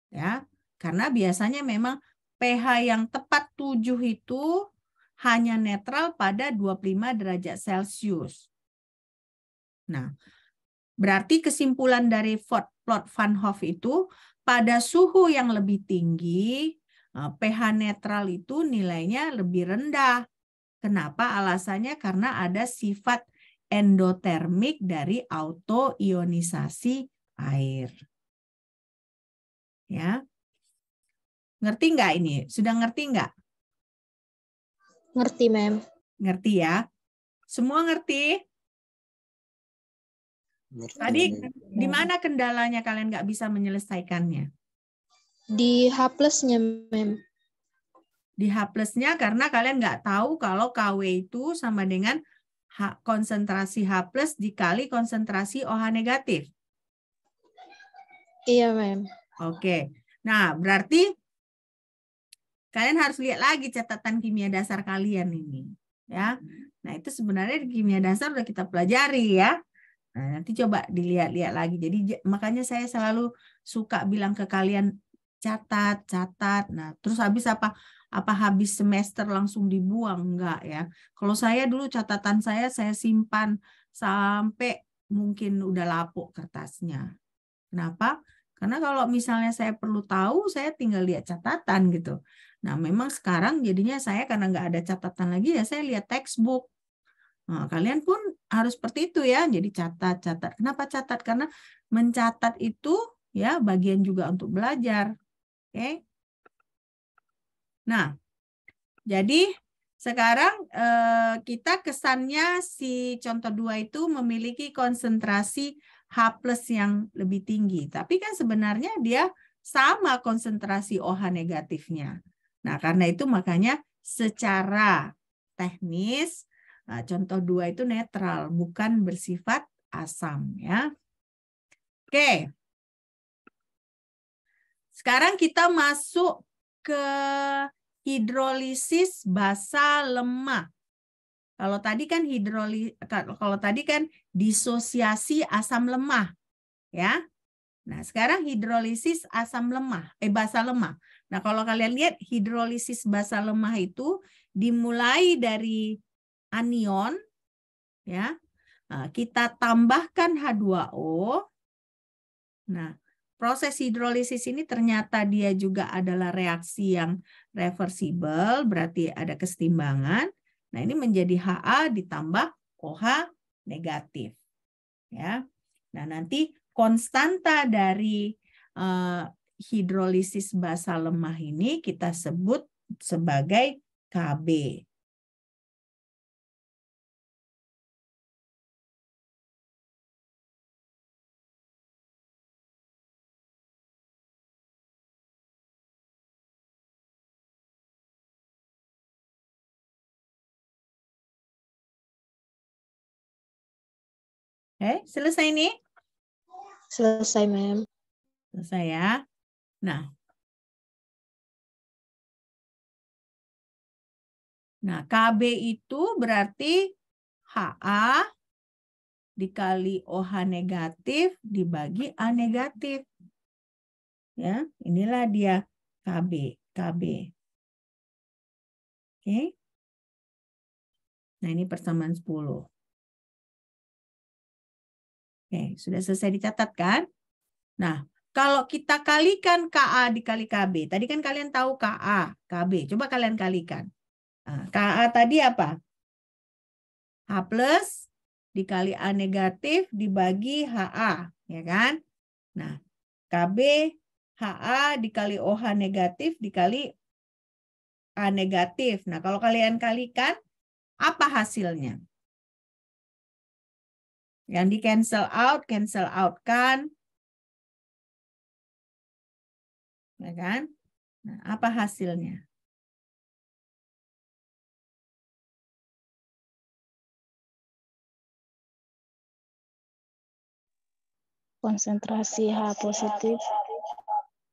Ya, karena biasanya memang pH yang tepat 7 itu hanya netral pada 25 derajat Celcius. Nah, berarti kesimpulan dari plot Van Hoff itu pada suhu yang lebih tinggi, pH netral itu nilainya lebih rendah. Kenapa? Alasannya karena ada sifat endotermik dari autoionisasi air. Ya. Ngerti nggak ini? Sudah ngerti nggak? Ngerti, Mem. Ngerti ya? Semua ngerti? Ngerti, Tadi Mem. di mana kendalanya kalian nggak bisa menyelesaikannya? Di H+-nya, Mem. Di H+-nya karena kalian nggak tahu kalau KW itu sama dengan konsentrasi H+ dikali konsentrasi OH negatif. Iya, Mem. Oke. Nah, berarti kalian harus lihat lagi catatan kimia dasar kalian ini. Ya. Nah, itu sebenarnya di kimia dasar udah kita pelajari ya. Nah, nanti coba dilihat-lihat lagi. Jadi makanya saya selalu suka bilang ke kalian catat. Nah, terus habis apa habis semester langsung dibuang? Enggak ya. Kalau saya dulu catatan saya simpan sampai mungkin udah lapuk kertasnya. Kenapa? Karena kalau misalnya saya perlu tahu, saya tinggal lihat catatan gitu. Nah, memang sekarang jadinya saya karena nggak ada catatan lagi ya saya lihat textbook. Nah, kalian pun harus seperti itu ya. Jadi catat. Kenapa catat? Karena mencatat itu ya bagian juga untuk belajar. Oke. Nah, jadi sekarang kita kesannya si contoh 2 itu memiliki konsentrasi H+ yang lebih tinggi. Tapi kan sebenarnya dia sama konsentrasi OH negatifnya. Nah, karena itu makanya secara teknis contoh 2 itu netral, bukan bersifat asam ya. Oke. Sekarang kita masuk ke hidrolisis basa lemah. Kalau tadi kan disosiasi asam lemah, ya. Nah, sekarang hidrolisis basa lemah. Nah, kalau kalian lihat hidrolisis basa lemah itu dimulai dari anion, ya. Nah, kita tambahkan H2O. Nah, proses hidrolisis ini ternyata dia juga adalah reaksi yang reversibel, berarti ada kesetimbangan. Nah, ini menjadi Ha ditambah OH negatif. Ya. Nah, nanti konstanta dari hidrolisis basa lemah ini kita sebut sebagai Kb. Selesai nih? Selesai, Mem. Selesai ya. Nah, Kb itu berarti Ha dikali OH negatif dibagi A negatif. Ya, inilah dia KB. Oke. Nah, ini persamaan 10. Oke, sudah selesai dicatat kan? Nah, kalau kita kalikan KA dikali KB, tadi kan kalian tahu KA, KB. Coba kalian kalikan. Nah, KA tadi apa? H plus dikali A negatif dibagi HA, ya kan? Nah, KB HA dikali OH negatif dikali A negatif. Nah, kalau kalian kalikan, apa hasilnya? Yang di cancel out kan? Ya kan? Nah, apa hasilnya? Konsentrasi H positif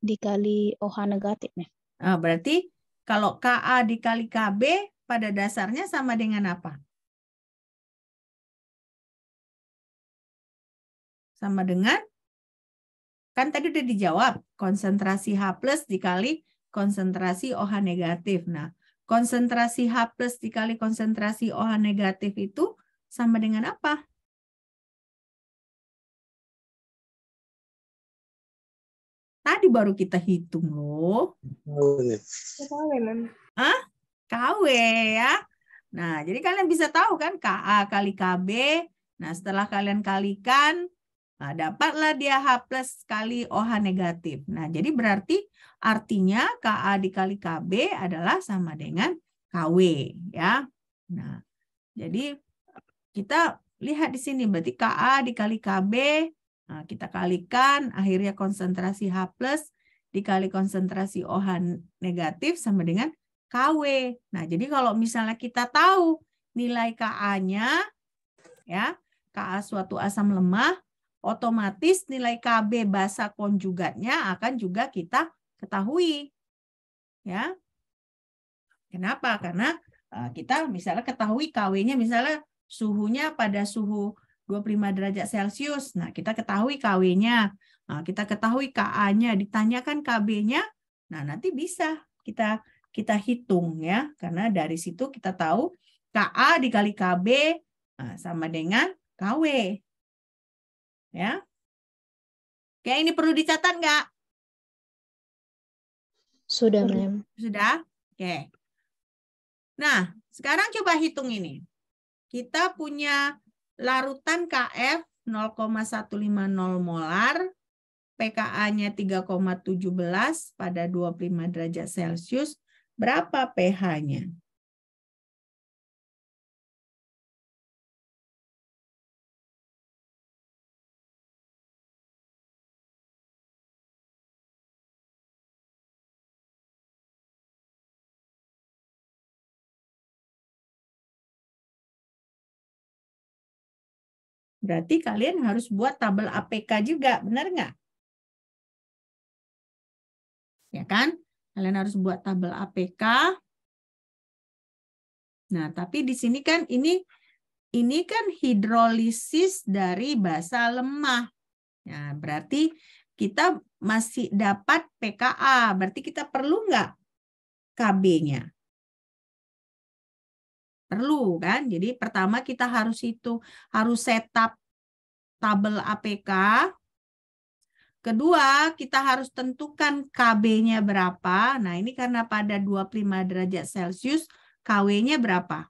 dikali OH negatif nih. Nah, berarti kalau KA dikali KB pada dasarnya sama dengan apa? Sama dengan, kan tadi udah dijawab, konsentrasi H plus dikali konsentrasi OH negatif. Nah, konsentrasi H plus dikali konsentrasi OH negatif itu sama dengan apa? Tadi baru kita hitung loh. KW ya. Nah, jadi kalian bisa tahu kan KA kali KB. Nah, setelah kalian kalikan, nah, dapatlah dia H plus kali OH negatif. Nah, jadi berarti artinya KA dikali KB adalah sama dengan KW ya. Nah, jadi kita lihat di sini berarti KA dikali KB, nah, kita kalikan akhirnya konsentrasi H plus dikali konsentrasi OH negatif sama dengan KW. Nah, jadi kalau misalnya kita tahu nilai Ka-nya, ya, Ka suatu asam lemah, otomatis nilai Kb basa konjugatnya akan juga kita ketahui. Ya. Kenapa? Karena kita misalnya ketahui Kw-nya misalnya suhunya pada suhu 25 derajat Celcius. Nah, kita ketahui Kw-nya. Nah, kita ketahui Ka-nya, ditanyakan Kb-nya. Nah, nanti bisa kita hitung ya, karena dari situ kita tahu Ka dikali Kb sama dengan Kw. Ya. Oke, ini perlu dicatat nggak? Sudah, Mem. Sudah? Oke. Nah, sekarang coba hitung ini. Kita punya larutan Kf 0,150 molar, pKa-nya 3,17 pada 25 derajat Celcius. Berapa pH-nya? Berarti kalian harus buat tabel APK juga, benar nggak? Ya kan? Kalian harus buat tabel APK. Nah, tapi di sini kan ini kan hidrolisis dari basa lemah. Nah, berarti kita masih dapat pKa. Berarti kita perlu nggak Kb-nya? Perlu kan? Jadi pertama kita harus setup tabel APK. Kedua, kita harus tentukan Kb-nya berapa. Nah, ini karena pada 25 derajat Celcius, Kw-nya berapa?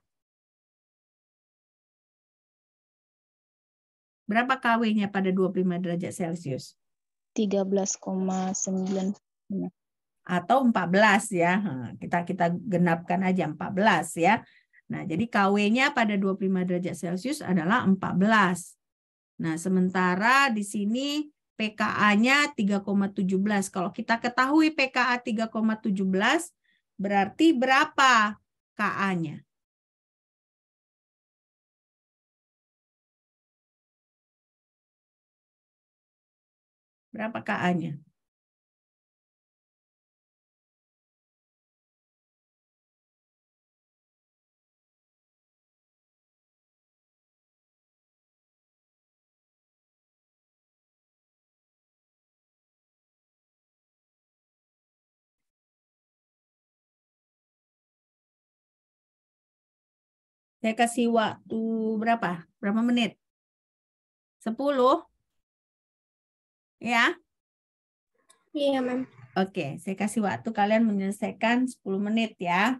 Berapa Kw-nya pada 25 derajat Celcius? 13,9. Atau 14 ya. Kita genapkan aja 14 ya. Nah, jadi Kw-nya pada 25 derajat Celcius adalah 14. Nah, sementara di sini pKa-nya 3,17. Kalau kita ketahui pKa 3,17, berarti berapa Ka-nya? Berapa Ka-nya? Saya kasih waktu berapa? Berapa menit? 10? Ya? Iya, Mem. Oke, saya kasih waktu kalian menyelesaikan 10 menit ya.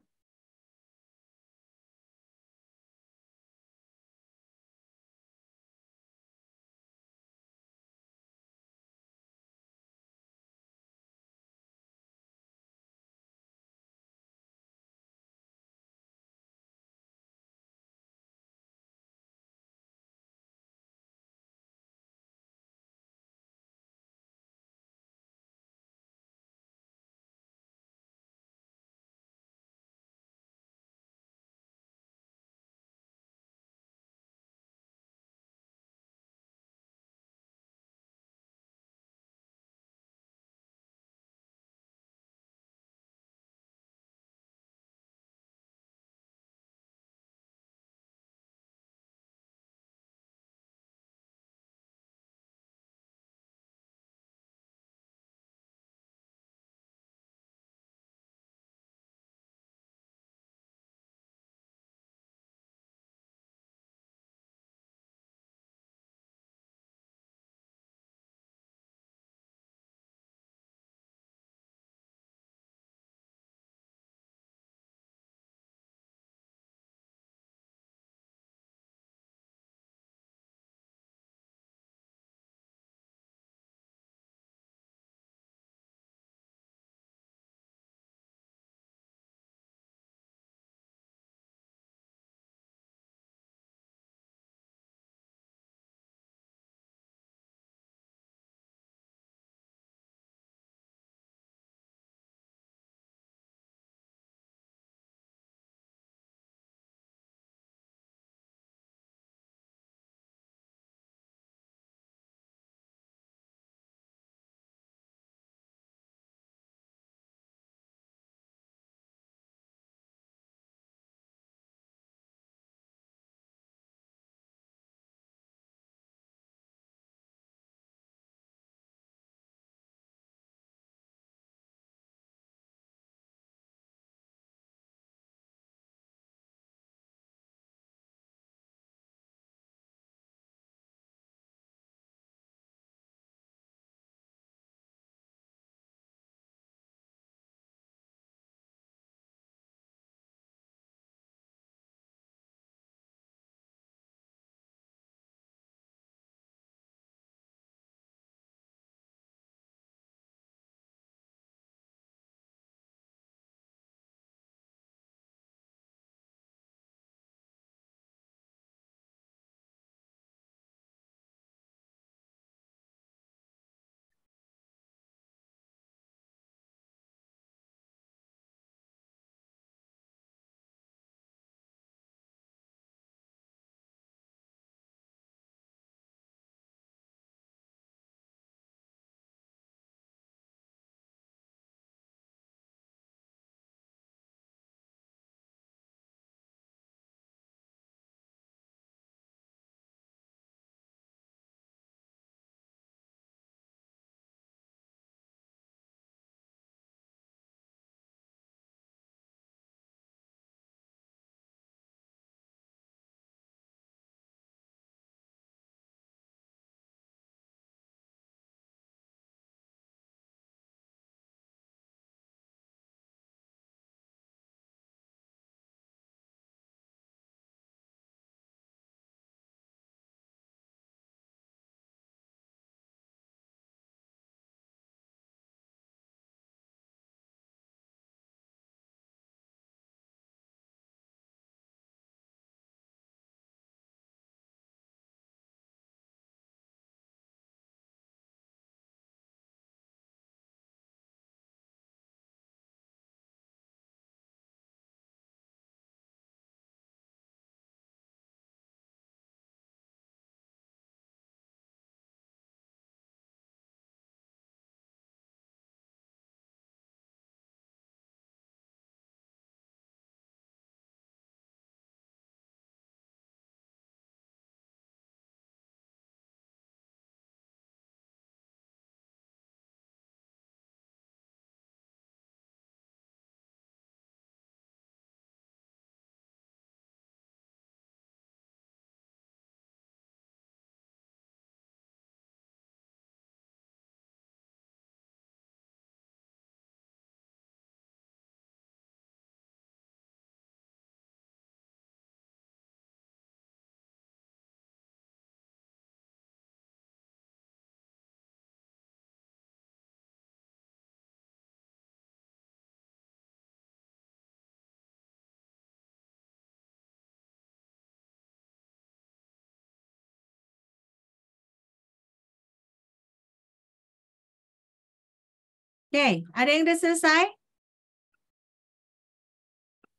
Oke, ada yang udah selesai?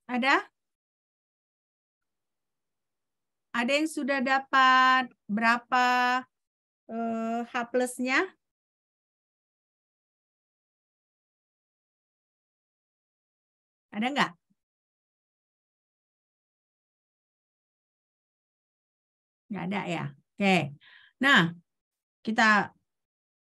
Ada? Ada yang sudah dapat berapa H plusnya? Ada nggak? Nggak ada ya? Oke. Nah, kita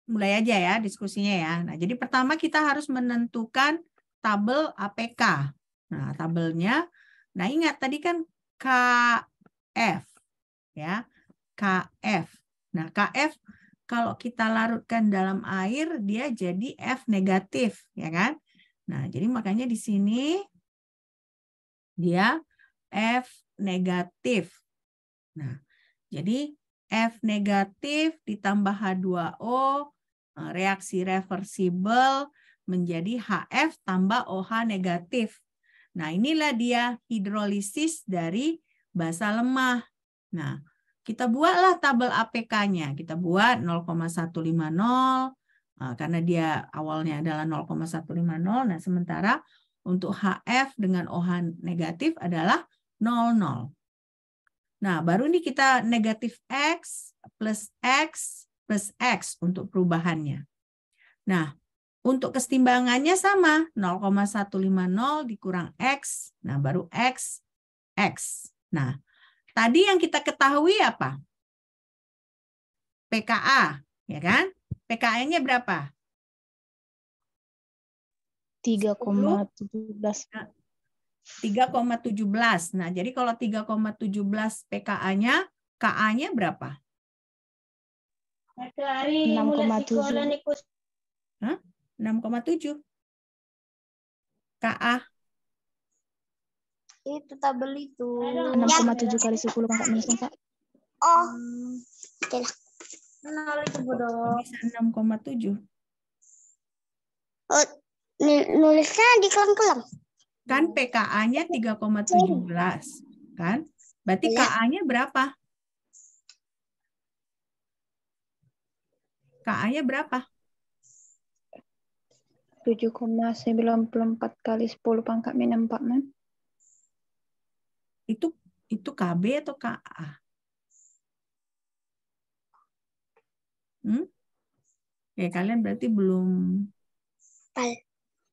mulai aja ya diskusinya ya. Nah, jadi pertama kita harus menentukan tabel APK. Nah, tabelnya, nah ingat tadi kan KF ya, KF. Nah, KF kalau kita larutkan dalam air dia jadi F negatif, ya kan? Nah, jadi makanya di sini dia F negatif. Nah, jadi F negatif ditambah H2O, reaksi reversibel menjadi HF tambah OH negatif. Nah, inilah dia hidrolisis dari basa lemah. Nah, kita buatlah tabel APK-nya. Kita buat 0,150, karena dia awalnya adalah 0,150. Nah, sementara untuk HF dengan OH negatif adalah 00. Nah, baru ini kita negatif X plus X untuk perubahannya. Nah, untuk kesetimbangannya sama, 0,150 dikurang X, nah baru X. Nah, tadi yang kita ketahui apa? pKa, ya kan? pKa-nya berapa? 3,17. 3,17. Nah, jadi kalau 3,17 pKa-nya, Ka-nya berapa? 6,7. Hah? 6,7. Ka. Itu tabel itu. 6,7 kali 10 pangkat minus 4. Oh. Oke lah. Nol itu bodoh. Bisa 6,7. Oh, nulisnya di kelang-kelang. Kan pKa-nya 3,17. Kan? Berarti Ya. Ka-nya berapa? Ka-nya berapa? 7,94 kali 10 pangkat minus 4, Mem. Itu KB atau Ka? Oke, kalian berarti belum,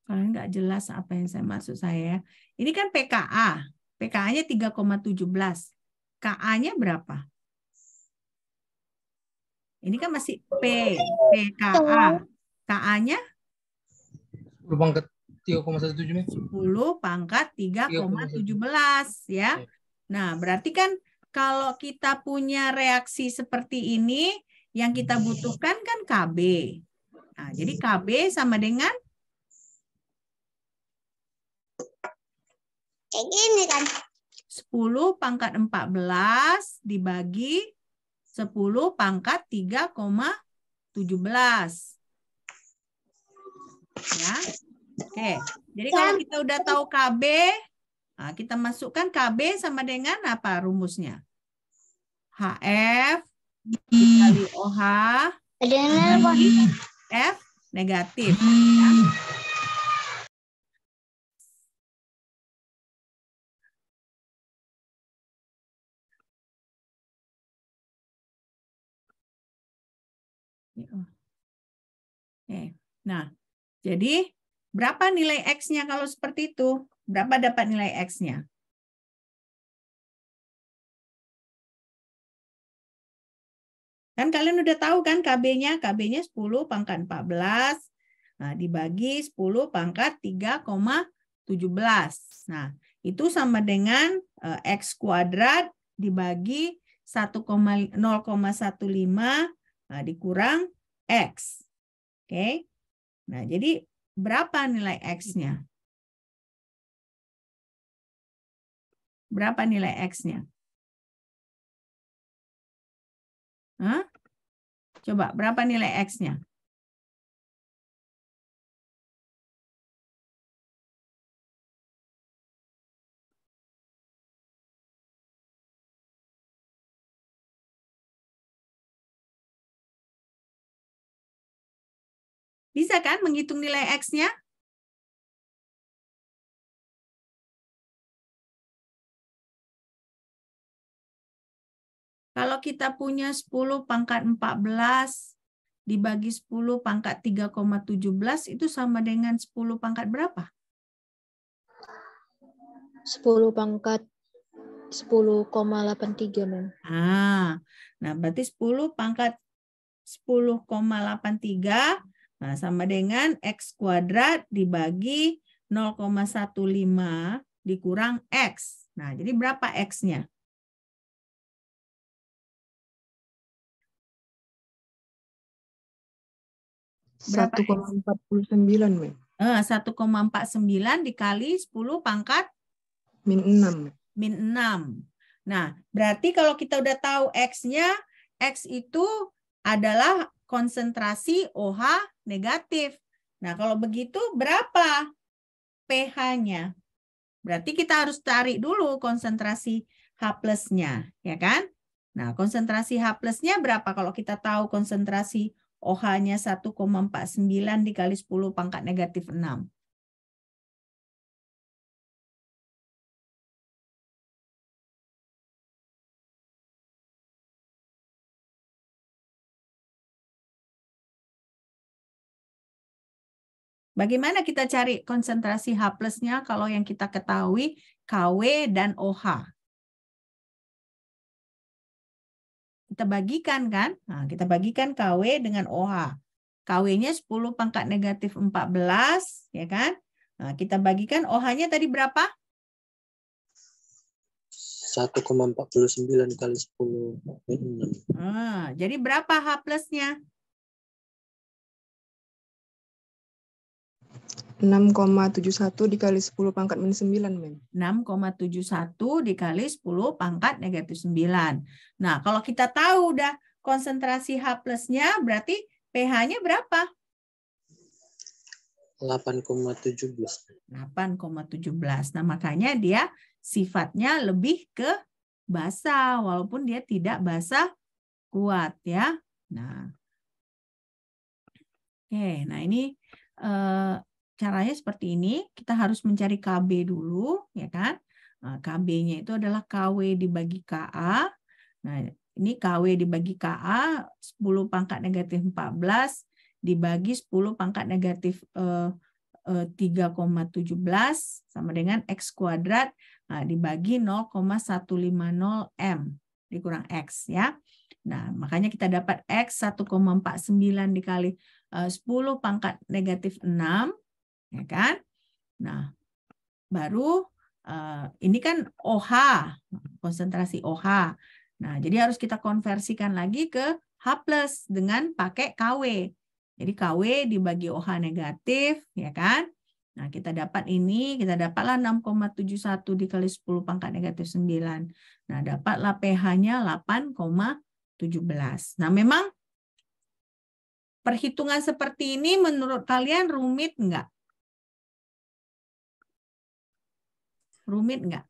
kalian nggak jelas apa yang saya maksud saya. Ini kan pKa. pKa-nya 3,17. Ka-nya berapa? Ini kan masih pKa. Ka-nya 10 pangkat 3,17 nih. 10 pangkat 3,17 ya. Nah, berarti kan kalau kita punya reaksi seperti ini, yang kita butuhkan kan Kb. Nah, jadi Kb sama dengan Kayak gini kan. 10 pangkat 14 dibagi 10 pangkat 3,17. Ya. Oke. Jadi kalau kita udah tahu Kb, nah kita masukkan Kb sama dengan apa rumusnya? HF dikali OH dibagi F negatif. Ya. Oke. Nah, jadi berapa nilai X-nya kalau seperti itu? Berapa dapat nilai X-nya? Kan kalian udah tahu kan KB-nya? KB-nya 10 pangkat 14. Nah, dibagi 10 pangkat 3,17. Nah, itu sama dengan X kuadrat dibagi 0,15 dikurang X. Oke. Nah, jadi berapa nilai X-nya? Berapa nilai X-nya? Hah? Coba, berapa nilai X-nya? Bisa kan menghitung nilai X-nya? Kalau kita punya 10 pangkat 14 dibagi 10 pangkat 3,17 itu sama dengan 10 pangkat berapa? 10 pangkat 10,83, Mem. Nah berarti 10 pangkat 10,83 nah, sama dengan X kuadrat dibagi 0,15 dikurang X. Nah, jadi berapa X-nya? Berapa 1,49, Mem. 1,49 dikali 10 pangkat Min 6. min 6. Nah, berarti kalau kita udah tahu X-nya, X itu adalah konsentrasi OH negatif. Nah, kalau begitu berapa pH-nya? Berarti kita harus cari dulu konsentrasi H+-nya, ya kan? Nah, konsentrasi H+-nya berapa kalau kita tahu konsentrasi OH-nya 1,49 dikali 10 pangkat negatif 6. Bagaimana kita cari konsentrasi H+-nya kalau yang kita ketahui KW dan OH? Kita bagikan kan? Nah, kita bagikan KW dengan OH. KW-nya 10 pangkat negatif 14, ya kan? Nah, kita bagikan OH-nya tadi berapa? 1,49 kali 10 min 6. Jadi berapa H+-nya? 6,71 dikali 10 pangkat min 9, Mem. 6,71 dikali 10 pangkat negatif 9. Nah, kalau kita tahu udah konsentrasi H+-nya, berarti pH-nya berapa? 8,17. 8,17. Nah, makanya dia sifatnya lebih ke basa, walaupun dia tidak basa kuat, ya. Nah, oke. Nah, ini caranya seperti ini. Kita harus mencari KB dulu, ya kan? Nah, KB-nya itu adalah KW dibagi KA. Nah, ini KW dibagi KA 10 pangkat negatif 14 dibagi 10 pangkat negatif 3,17 sama dengan X kuadrat dibagi 0,150 M dikurang X, ya. Nah, makanya kita dapat X 1,49 dikali 10 pangkat negatif 6, ya kan? Nah, baru ini kan OH, konsentrasi OH. Nah, jadi harus kita konversikan lagi ke H+ dengan pakai KW. Jadi KW dibagi OH negatif, ya kan? Nah, kita dapat ini, kita dapatlah 6,71 dikali 10 pangkat negatif 9. Nah, dapatlah pH-nya 8,17. Nah, memang perhitungan seperti ini menurut kalian rumit enggak? Rumit enggak?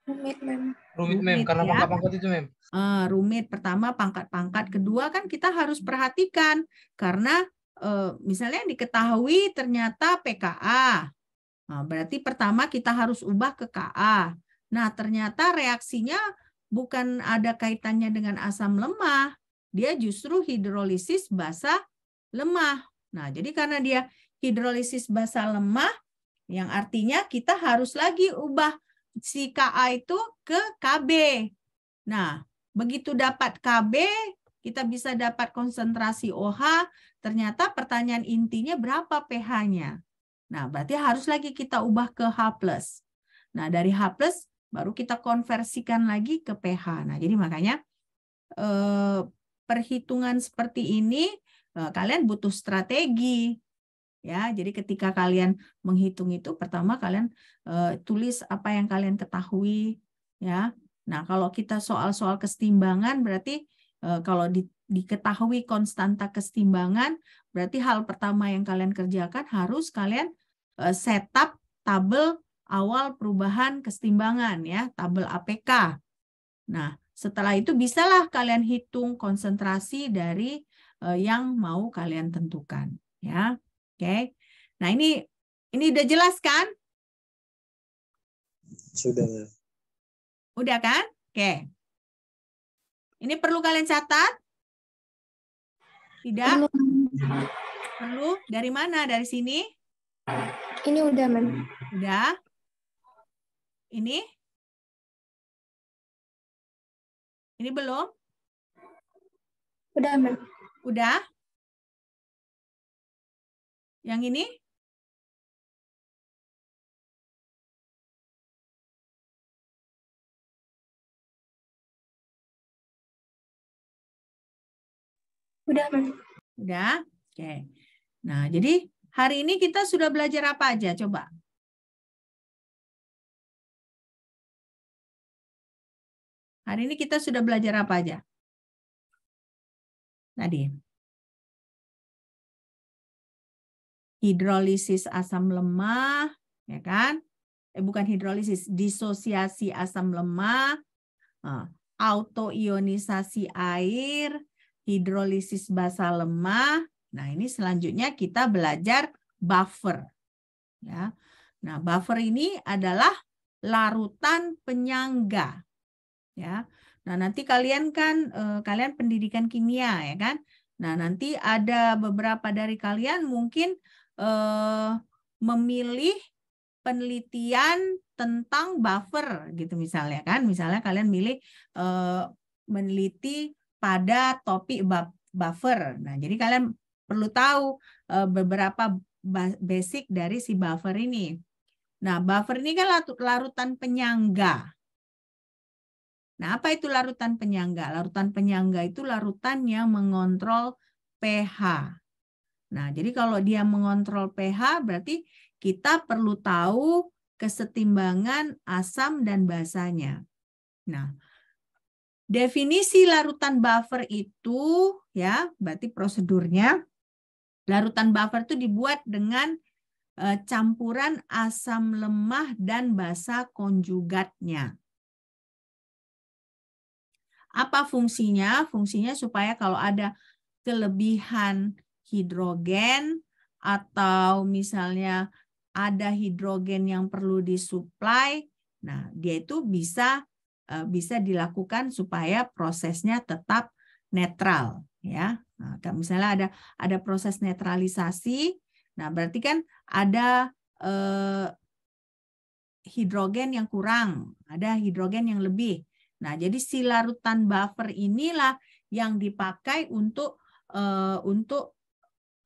Rumit, Mem. Rumit, Mem, karena ya. pangkat-pangkat itu, Mem. Rumit. Pertama pangkat-pangkat, kedua kan kita harus perhatikan karena misalnya yang diketahui ternyata pKa. Nah, berarti pertama kita harus ubah ke Ka. Nah, ternyata reaksinya bukan ada kaitannya dengan asam lemah, dia justru hidrolisis basa lemah. Nah, jadi karena dia hidrolisis basa lemah, yang artinya kita harus lagi ubah si Ka itu ke Kb. Nah, begitu dapat Kb, kita bisa dapat konsentrasi OH, ternyata pertanyaan intinya berapa pH-nya. Nah, berarti harus lagi kita ubah ke H+. Nah, dari H+, baru kita konversikan lagi ke pH. Nah, jadi makanya perhitungan seperti ini, kalian butuh strategi. Ya, jadi ketika kalian menghitung itu, pertama kalian tulis apa yang kalian ketahui, ya. Nah, kalau kita soal-soal kesetimbangan, berarti kalau diketahui konstanta kesetimbangan, berarti hal pertama yang kalian kerjakan harus kalian setup tabel awal perubahan kesetimbangan, ya, tabel APK. Nah, setelah itu bisalah kalian hitung konsentrasi dari yang mau kalian tentukan, ya. Oke. Nah, ini udah jelas kan? Sudah, Ma'am. Udah kan? Oke. Ini perlu kalian catat? Tidak? Perlu? Dari mana? Dari sini? Ini udah, Mem. Udah? Ini? Ini belum? Udah, Mem. Udah? Yang ini? Udah, Mem. Udah? Oke. Nah, jadi hari ini kita sudah belajar apa aja? Coba. Hari ini kita sudah belajar apa aja? Tadi. Hidrolisis asam lemah, ya kan? Bukan hidrolisis, disosiasi asam lemah, autoionisasi air, hidrolisis basa lemah. Nah, ini selanjutnya kita belajar buffer. Ya. Nah, buffer ini adalah larutan penyangga. Ya. Nah, nanti kalian kan kalian pendidikan kimia, ya kan? Nah, nanti ada beberapa dari kalian mungkin memilih penelitian tentang buffer gitu misalnya kan. Misalnya kalian milih meneliti pada topik buffer. Nah, jadi kalian perlu tahu beberapa basic dari si buffer ini. Nah, buffer ini kan larutan penyangga. Nah, apa itu larutan penyangga? Larutan penyangga itu larutan yang mengontrol pH. Nah, jadi kalau dia mengontrol pH berarti kita perlu tahu kesetimbangan asam dan basanya. Nah, definisi larutan buffer itu ya, berarti prosedurnya larutan buffer itu dibuat dengan campuran asam lemah dan basa konjugatnya. Apa fungsinya? Fungsinya supaya kalau ada kelebihan hidrogen atau misalnya ada hidrogen yang perlu disuplai, nah dia itu bisa dilakukan supaya prosesnya tetap netral, ya. Nah, misalnya ada proses netralisasi, nah berarti kan ada hidrogen yang kurang, ada hidrogen yang lebih. Nah, jadi si larutan buffer inilah yang dipakai untuk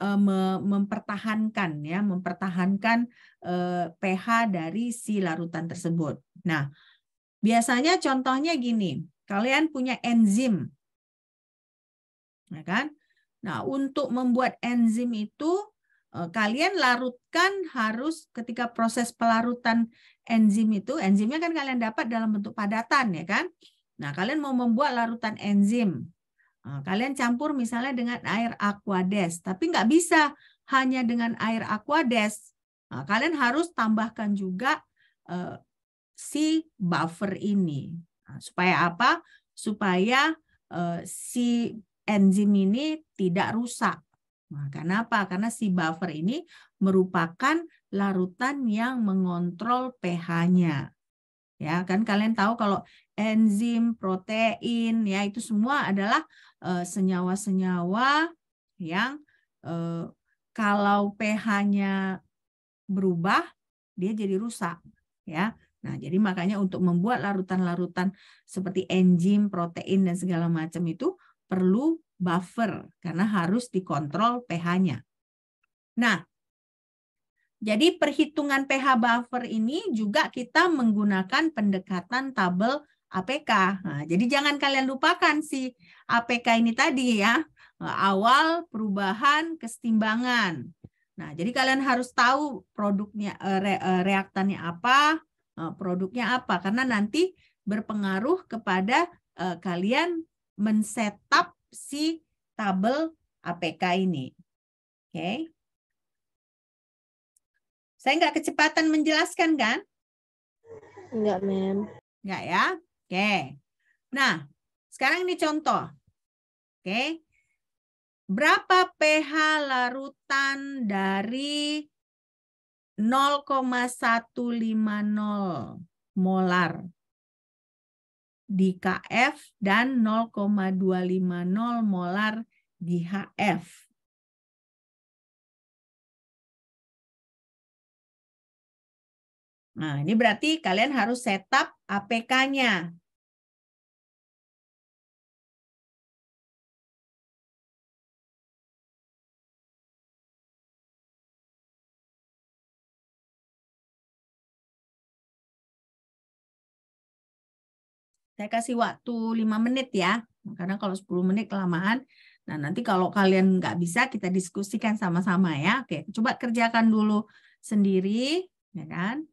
mempertahankan pH dari si larutan tersebut. Nah, biasanya contohnya gini, kalian punya enzim, ya kan? Nah, untuk membuat enzim itu kalian larutkan harus ketika proses pelarutan enzim itu, enzimnya kan kalian dapat dalam bentuk padatan, ya kan? Nah, kalian mau membuat larutan enzim. Kalian campur misalnya dengan air aquades, tapi nggak bisa hanya dengan air aquades. Kalian harus tambahkan juga si buffer ini. Supaya apa? Supaya si enzim ini tidak rusak. Nah, kenapa? Karena si buffer ini merupakan larutan yang mengontrol pH-nya. Ya, kan kalian tahu kalau enzim, protein, ya itu semua adalah senyawa-senyawa yang kalau pH-nya berubah, dia jadi rusak, ya. Nah, jadi makanya untuk membuat larutan-larutan seperti enzim, protein dan segala macam itu perlu buffer karena harus dikontrol pH-nya. Nah, jadi perhitungan pH buffer ini juga kita menggunakan pendekatan tabel APK. Nah, jadi jangan kalian lupakan si APK ini tadi ya. Awal, perubahan, kesetimbangan. Nah, jadi kalian harus tahu produknya, reaktannya apa, produknya apa. Karena nanti berpengaruh kepada kalian men-setup si tabel APK ini. Oke. Saya nggak kecepatan menjelaskan kan? Enggak, Mem. Nggak ya? Oke. Nah, sekarang ini contoh. Oke. berapa pH larutan dari 0,150 molar di KF dan 0,250 molar di HF. Nah, ini berarti kalian harus setup APK-nya. Saya kasih waktu 5 menit ya, karena kalau 10 menit kelamaan. Nah, nanti kalau kalian nggak bisa, kita diskusikan sama-sama ya. Oke, coba kerjakan dulu sendiri, ya kan?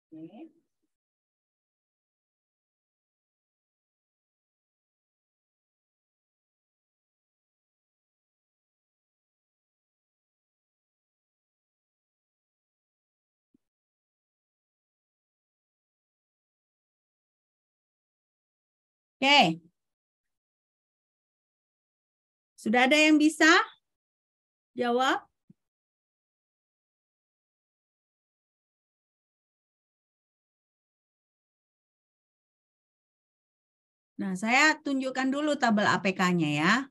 Oke. Oke. Sudah ada yang bisa jawab? Nah, saya tunjukkan dulu tabel APK-nya ya.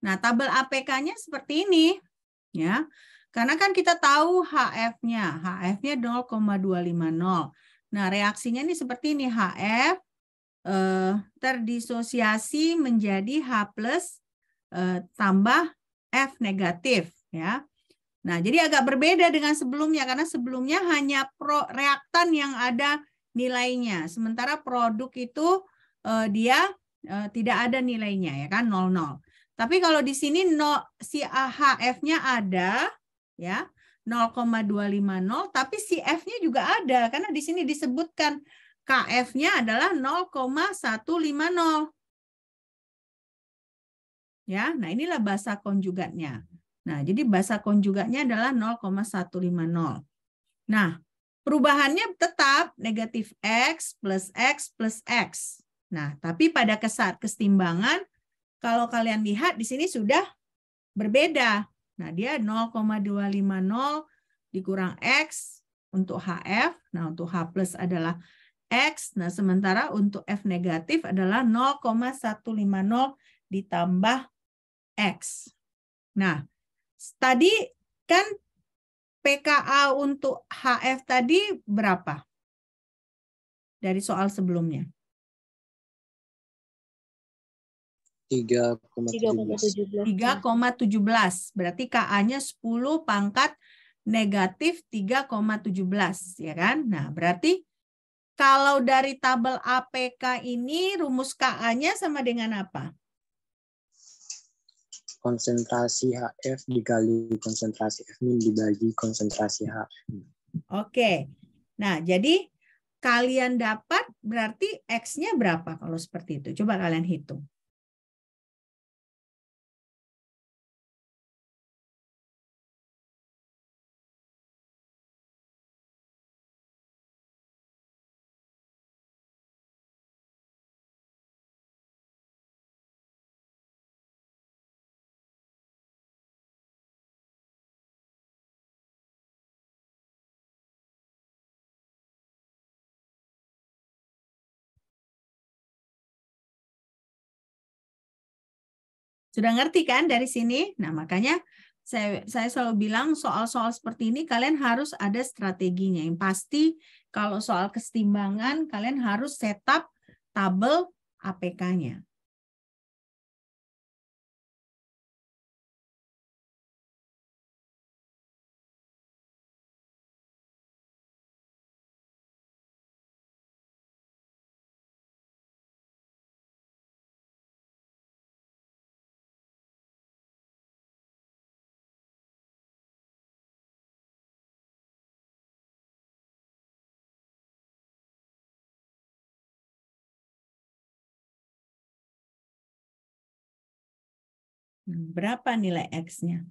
Nah, tabel APK-nya seperti ini. Ya, karena kan kita tahu HF-nya. HF-nya 0,250. Nah, reaksinya ini seperti ini. HF terdisosiasi menjadi H plus tambah F negatif. Ya. Nah, jadi agak berbeda dengan sebelumnya. Karena sebelumnya hanya reaktan yang ada nilainya. Sementara produk itu dia tidak ada nilainya, ya kan, 00. Tapi kalau di sini si HF-nya ada, ya, 0,250, tapi si F-nya juga ada, karena di sini disebutkan KF-nya adalah 0,150. Ya, nah inilah basa konjugatnya. Nah, jadi basa konjugatnya adalah 0,150. Nah, perubahannya tetap negatif X plus X plus X. Nah, tapi pada saat kesetimbangan, kalau kalian lihat di sini sudah berbeda. Nah, dia 0,250 dikurang X untuk HF. Nah, untuk H plus adalah X. Nah, sementara untuk F negatif adalah 0,150 ditambah X. Nah, tadi kan pKa untuk HF tadi berapa? Dari soal sebelumnya. 3,17. 3,17. Berarti Ka-nya 10 pangkat negatif 3,17, ya kan? Nah, berarti kalau dari tabel APK ini rumus Ka-nya sama dengan apa? Konsentrasi HF dikali konsentrasi F min dibagi konsentrasi H. Oke. Nah, jadi kalian dapat berarti X-nya berapa kalau seperti itu? Coba kalian hitung. Sudah ngerti kan dari sini? Nah, makanya saya selalu bilang soal-soal seperti ini kalian harus ada strateginya. Yang pasti kalau soal kesetimbangan kalian harus setup tabel APK-nya. Berapa nilai X-nya?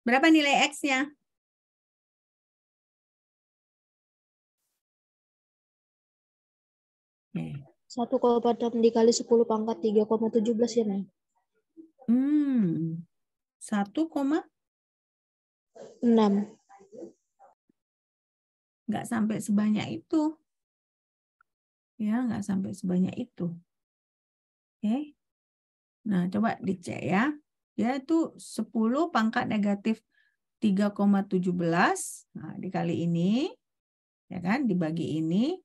Berapa nilai X-nya? Oke. 1,6 dikali 10 pangkat 3,17 ya, Mem. 1, 6. nggak sampai sebanyak itu. Ya, nggak sampai sebanyak itu. Oke. Nah, coba dicek ya. Dia itu 10 pangkat negatif 3,17. Nah, dikali ini. Ya kan, dibagi ini.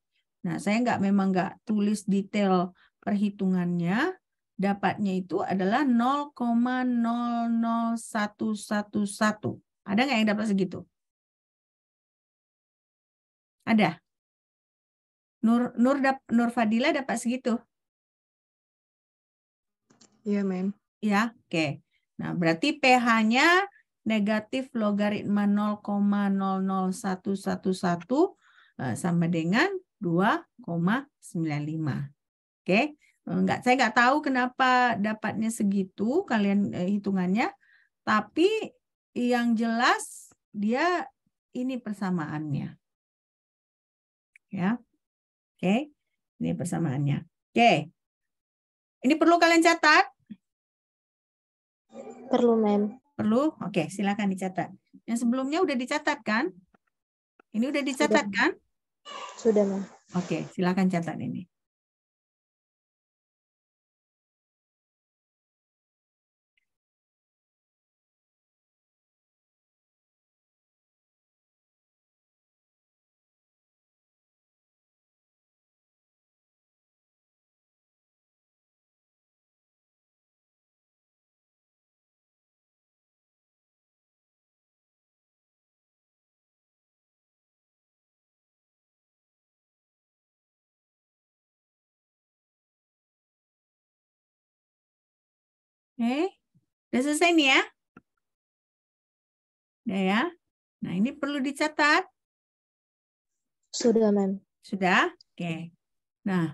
Nah, saya memang nggak tulis detail perhitungannya. Dapatnya itu adalah 0,00111. Ada nggak yang dapat segitu? Ada? Nur Fadila dapat segitu? Iya, Mem. Ya, oke. Nah, berarti pH-nya negatif logaritma 0,00111 sama dengan 2,95. Oke. Saya nggak tahu kenapa dapatnya segitu kalian hitungannya, tapi yang jelas dia ini persamaannya. Ya. Oke. Ini persamaannya. Oke. Ini perlu kalian catat? Perlu, Mem. Perlu? Oke, silakan dicatat. Yang sebelumnya udah dicatat kan? Ini udah dicatat kan? Sudah, Mem. Oke, silakan catat ini. Oke, udah selesai nih ya? Udah ya? Nah, ini perlu dicatat. Sudah, Mem. Sudah? Oke. Nah,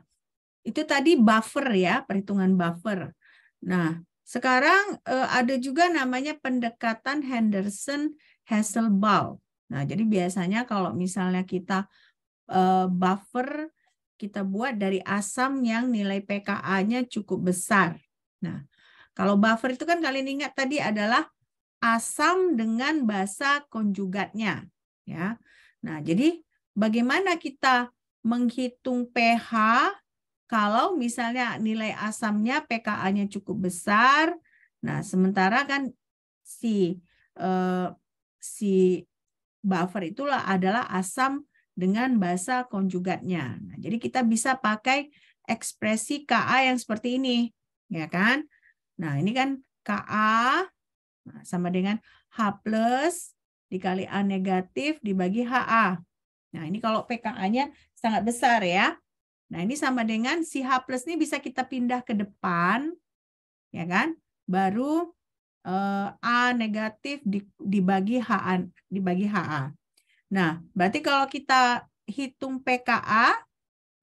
itu tadi buffer ya, perhitungan buffer. Nah, sekarang ada juga namanya pendekatan Henderson-Hasselbalch. Nah, jadi biasanya kalau misalnya kita buffer kita buat dari asam yang nilai pKa-nya cukup besar. Nah, kalau buffer itu kan kalian ingat tadi adalah asam dengan basa konjugatnya, ya. Nah, jadi bagaimana kita menghitung pH kalau misalnya nilai asamnya pKa-nya cukup besar? Nah, sementara kan si buffer itulah adalah asam dengan basa konjugatnya. Nah, jadi kita bisa pakai ekspresi Ka yang seperti ini, ya kan? Nah, ini kan Ka sama dengan H plus dikali A negatif dibagi HA. Nah, ini kalau pKa-nya sangat besar ya. Nah, ini sama dengan si H plus ini bisa kita pindah ke depan, ya kan? Baru A negatif dibagi HA. Nah, berarti kalau kita hitung pKa,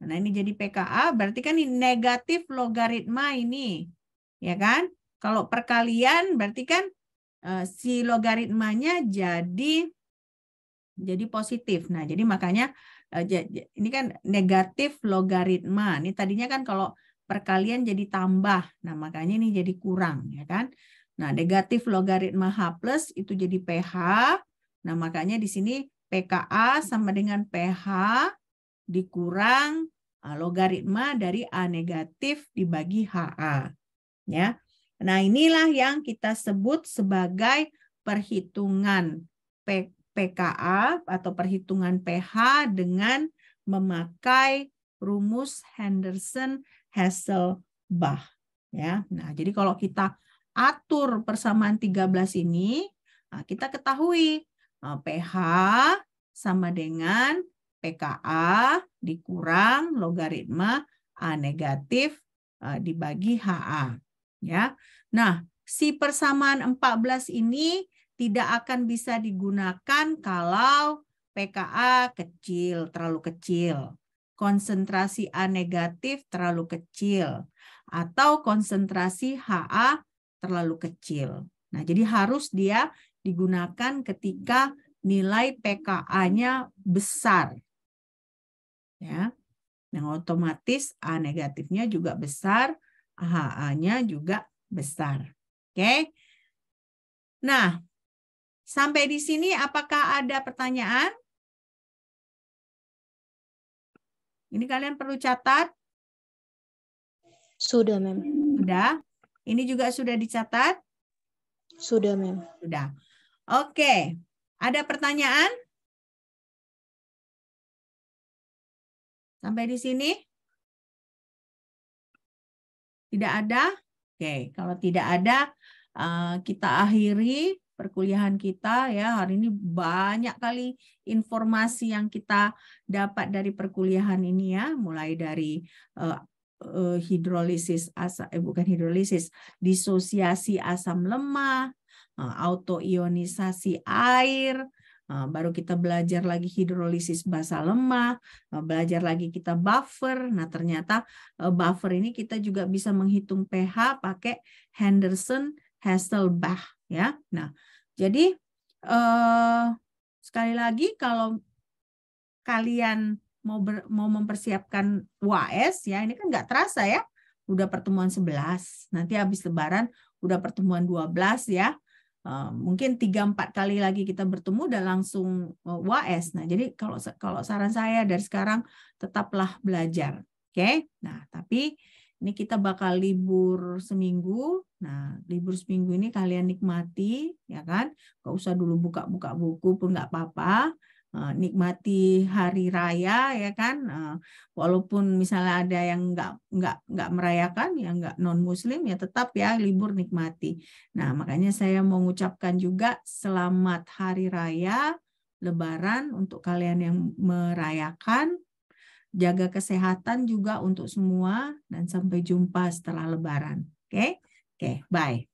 nah ini jadi pKa, berarti kan ini negatif logaritma ini, ya kan? Kalau perkalian, berarti kan si logaritmanya jadi positif. Nah, jadi makanya ini kan negatif logaritma. Ini tadinya kan kalau perkalian jadi tambah. Nah, makanya ini jadi kurang, ya kan? Nah, negatif logaritma H plus itu jadi pH. Nah, makanya di sini pKa sama dengan pH dikurang logaritma dari A negatif dibagi HA. Ya. Nah, inilah yang kita sebut sebagai perhitungan pKa atau perhitungan pH dengan memakai rumus Henderson-Hasselbalch. Ya. Nah, jadi kalau kita atur persamaan 13 ini, kita ketahui pH sama dengan pKa dikurang logaritma A negatif dibagi HA. Ya. Nah, si persamaan 14 ini tidak akan bisa digunakan kalau pKa kecil, terlalu kecil. Konsentrasi A negatif terlalu kecil. Atau konsentrasi HA terlalu kecil. Nah, jadi harus dia digunakan ketika nilai pKa-nya besar. Ya. Yang otomatis A negatifnya juga besar, HA-nya juga besar. Oke. Nah, sampai di sini apakah ada pertanyaan? Ini kalian perlu catat? Sudah, Mem. Sudah. Ini juga sudah dicatat? Sudah, Mem. Sudah. Oke. Ada pertanyaan? Sampai di sini? Tidak ada? Oke, kalau tidak ada, kita akhiri perkuliahan kita ya. Hari ini banyak kali informasi yang kita dapat dari perkuliahan ini ya, mulai dari hidrolisis bukan hidrolisis, disosiasi asam lemah, autoionisasi air, baru kita belajar lagi hidrolisis basa lemah, belajar lagi kita buffer. Nah, ternyata buffer ini kita juga bisa menghitung pH pakai Henderson-Hasselbalch ya. Nah, jadi sekali lagi kalau kalian mau mempersiapkan UAS ya, ini kan nggak terasa ya, udah pertemuan 11, nanti habis lebaran udah pertemuan 12 ya. Mungkin 3-4 kali lagi kita bertemu dan langsung UAS. Nah, jadi kalau saran saya dari sekarang tetaplah belajar. Oke? Nah, tapi ini kita bakal libur seminggu. Nah, libur seminggu ini kalian nikmati, ya kan? Gak usah dulu buka-buka buku pun nggak apa-apa. Nikmati hari raya, ya kan? Walaupun misalnya ada yang nggak merayakan, yang nggak non Muslim, ya tetap ya libur nikmati. Nah, makanya saya mau mengucapkan juga selamat hari raya Lebaran untuk kalian yang merayakan. Jaga kesehatan juga untuk semua dan sampai jumpa setelah Lebaran. Oke? Oke, bye.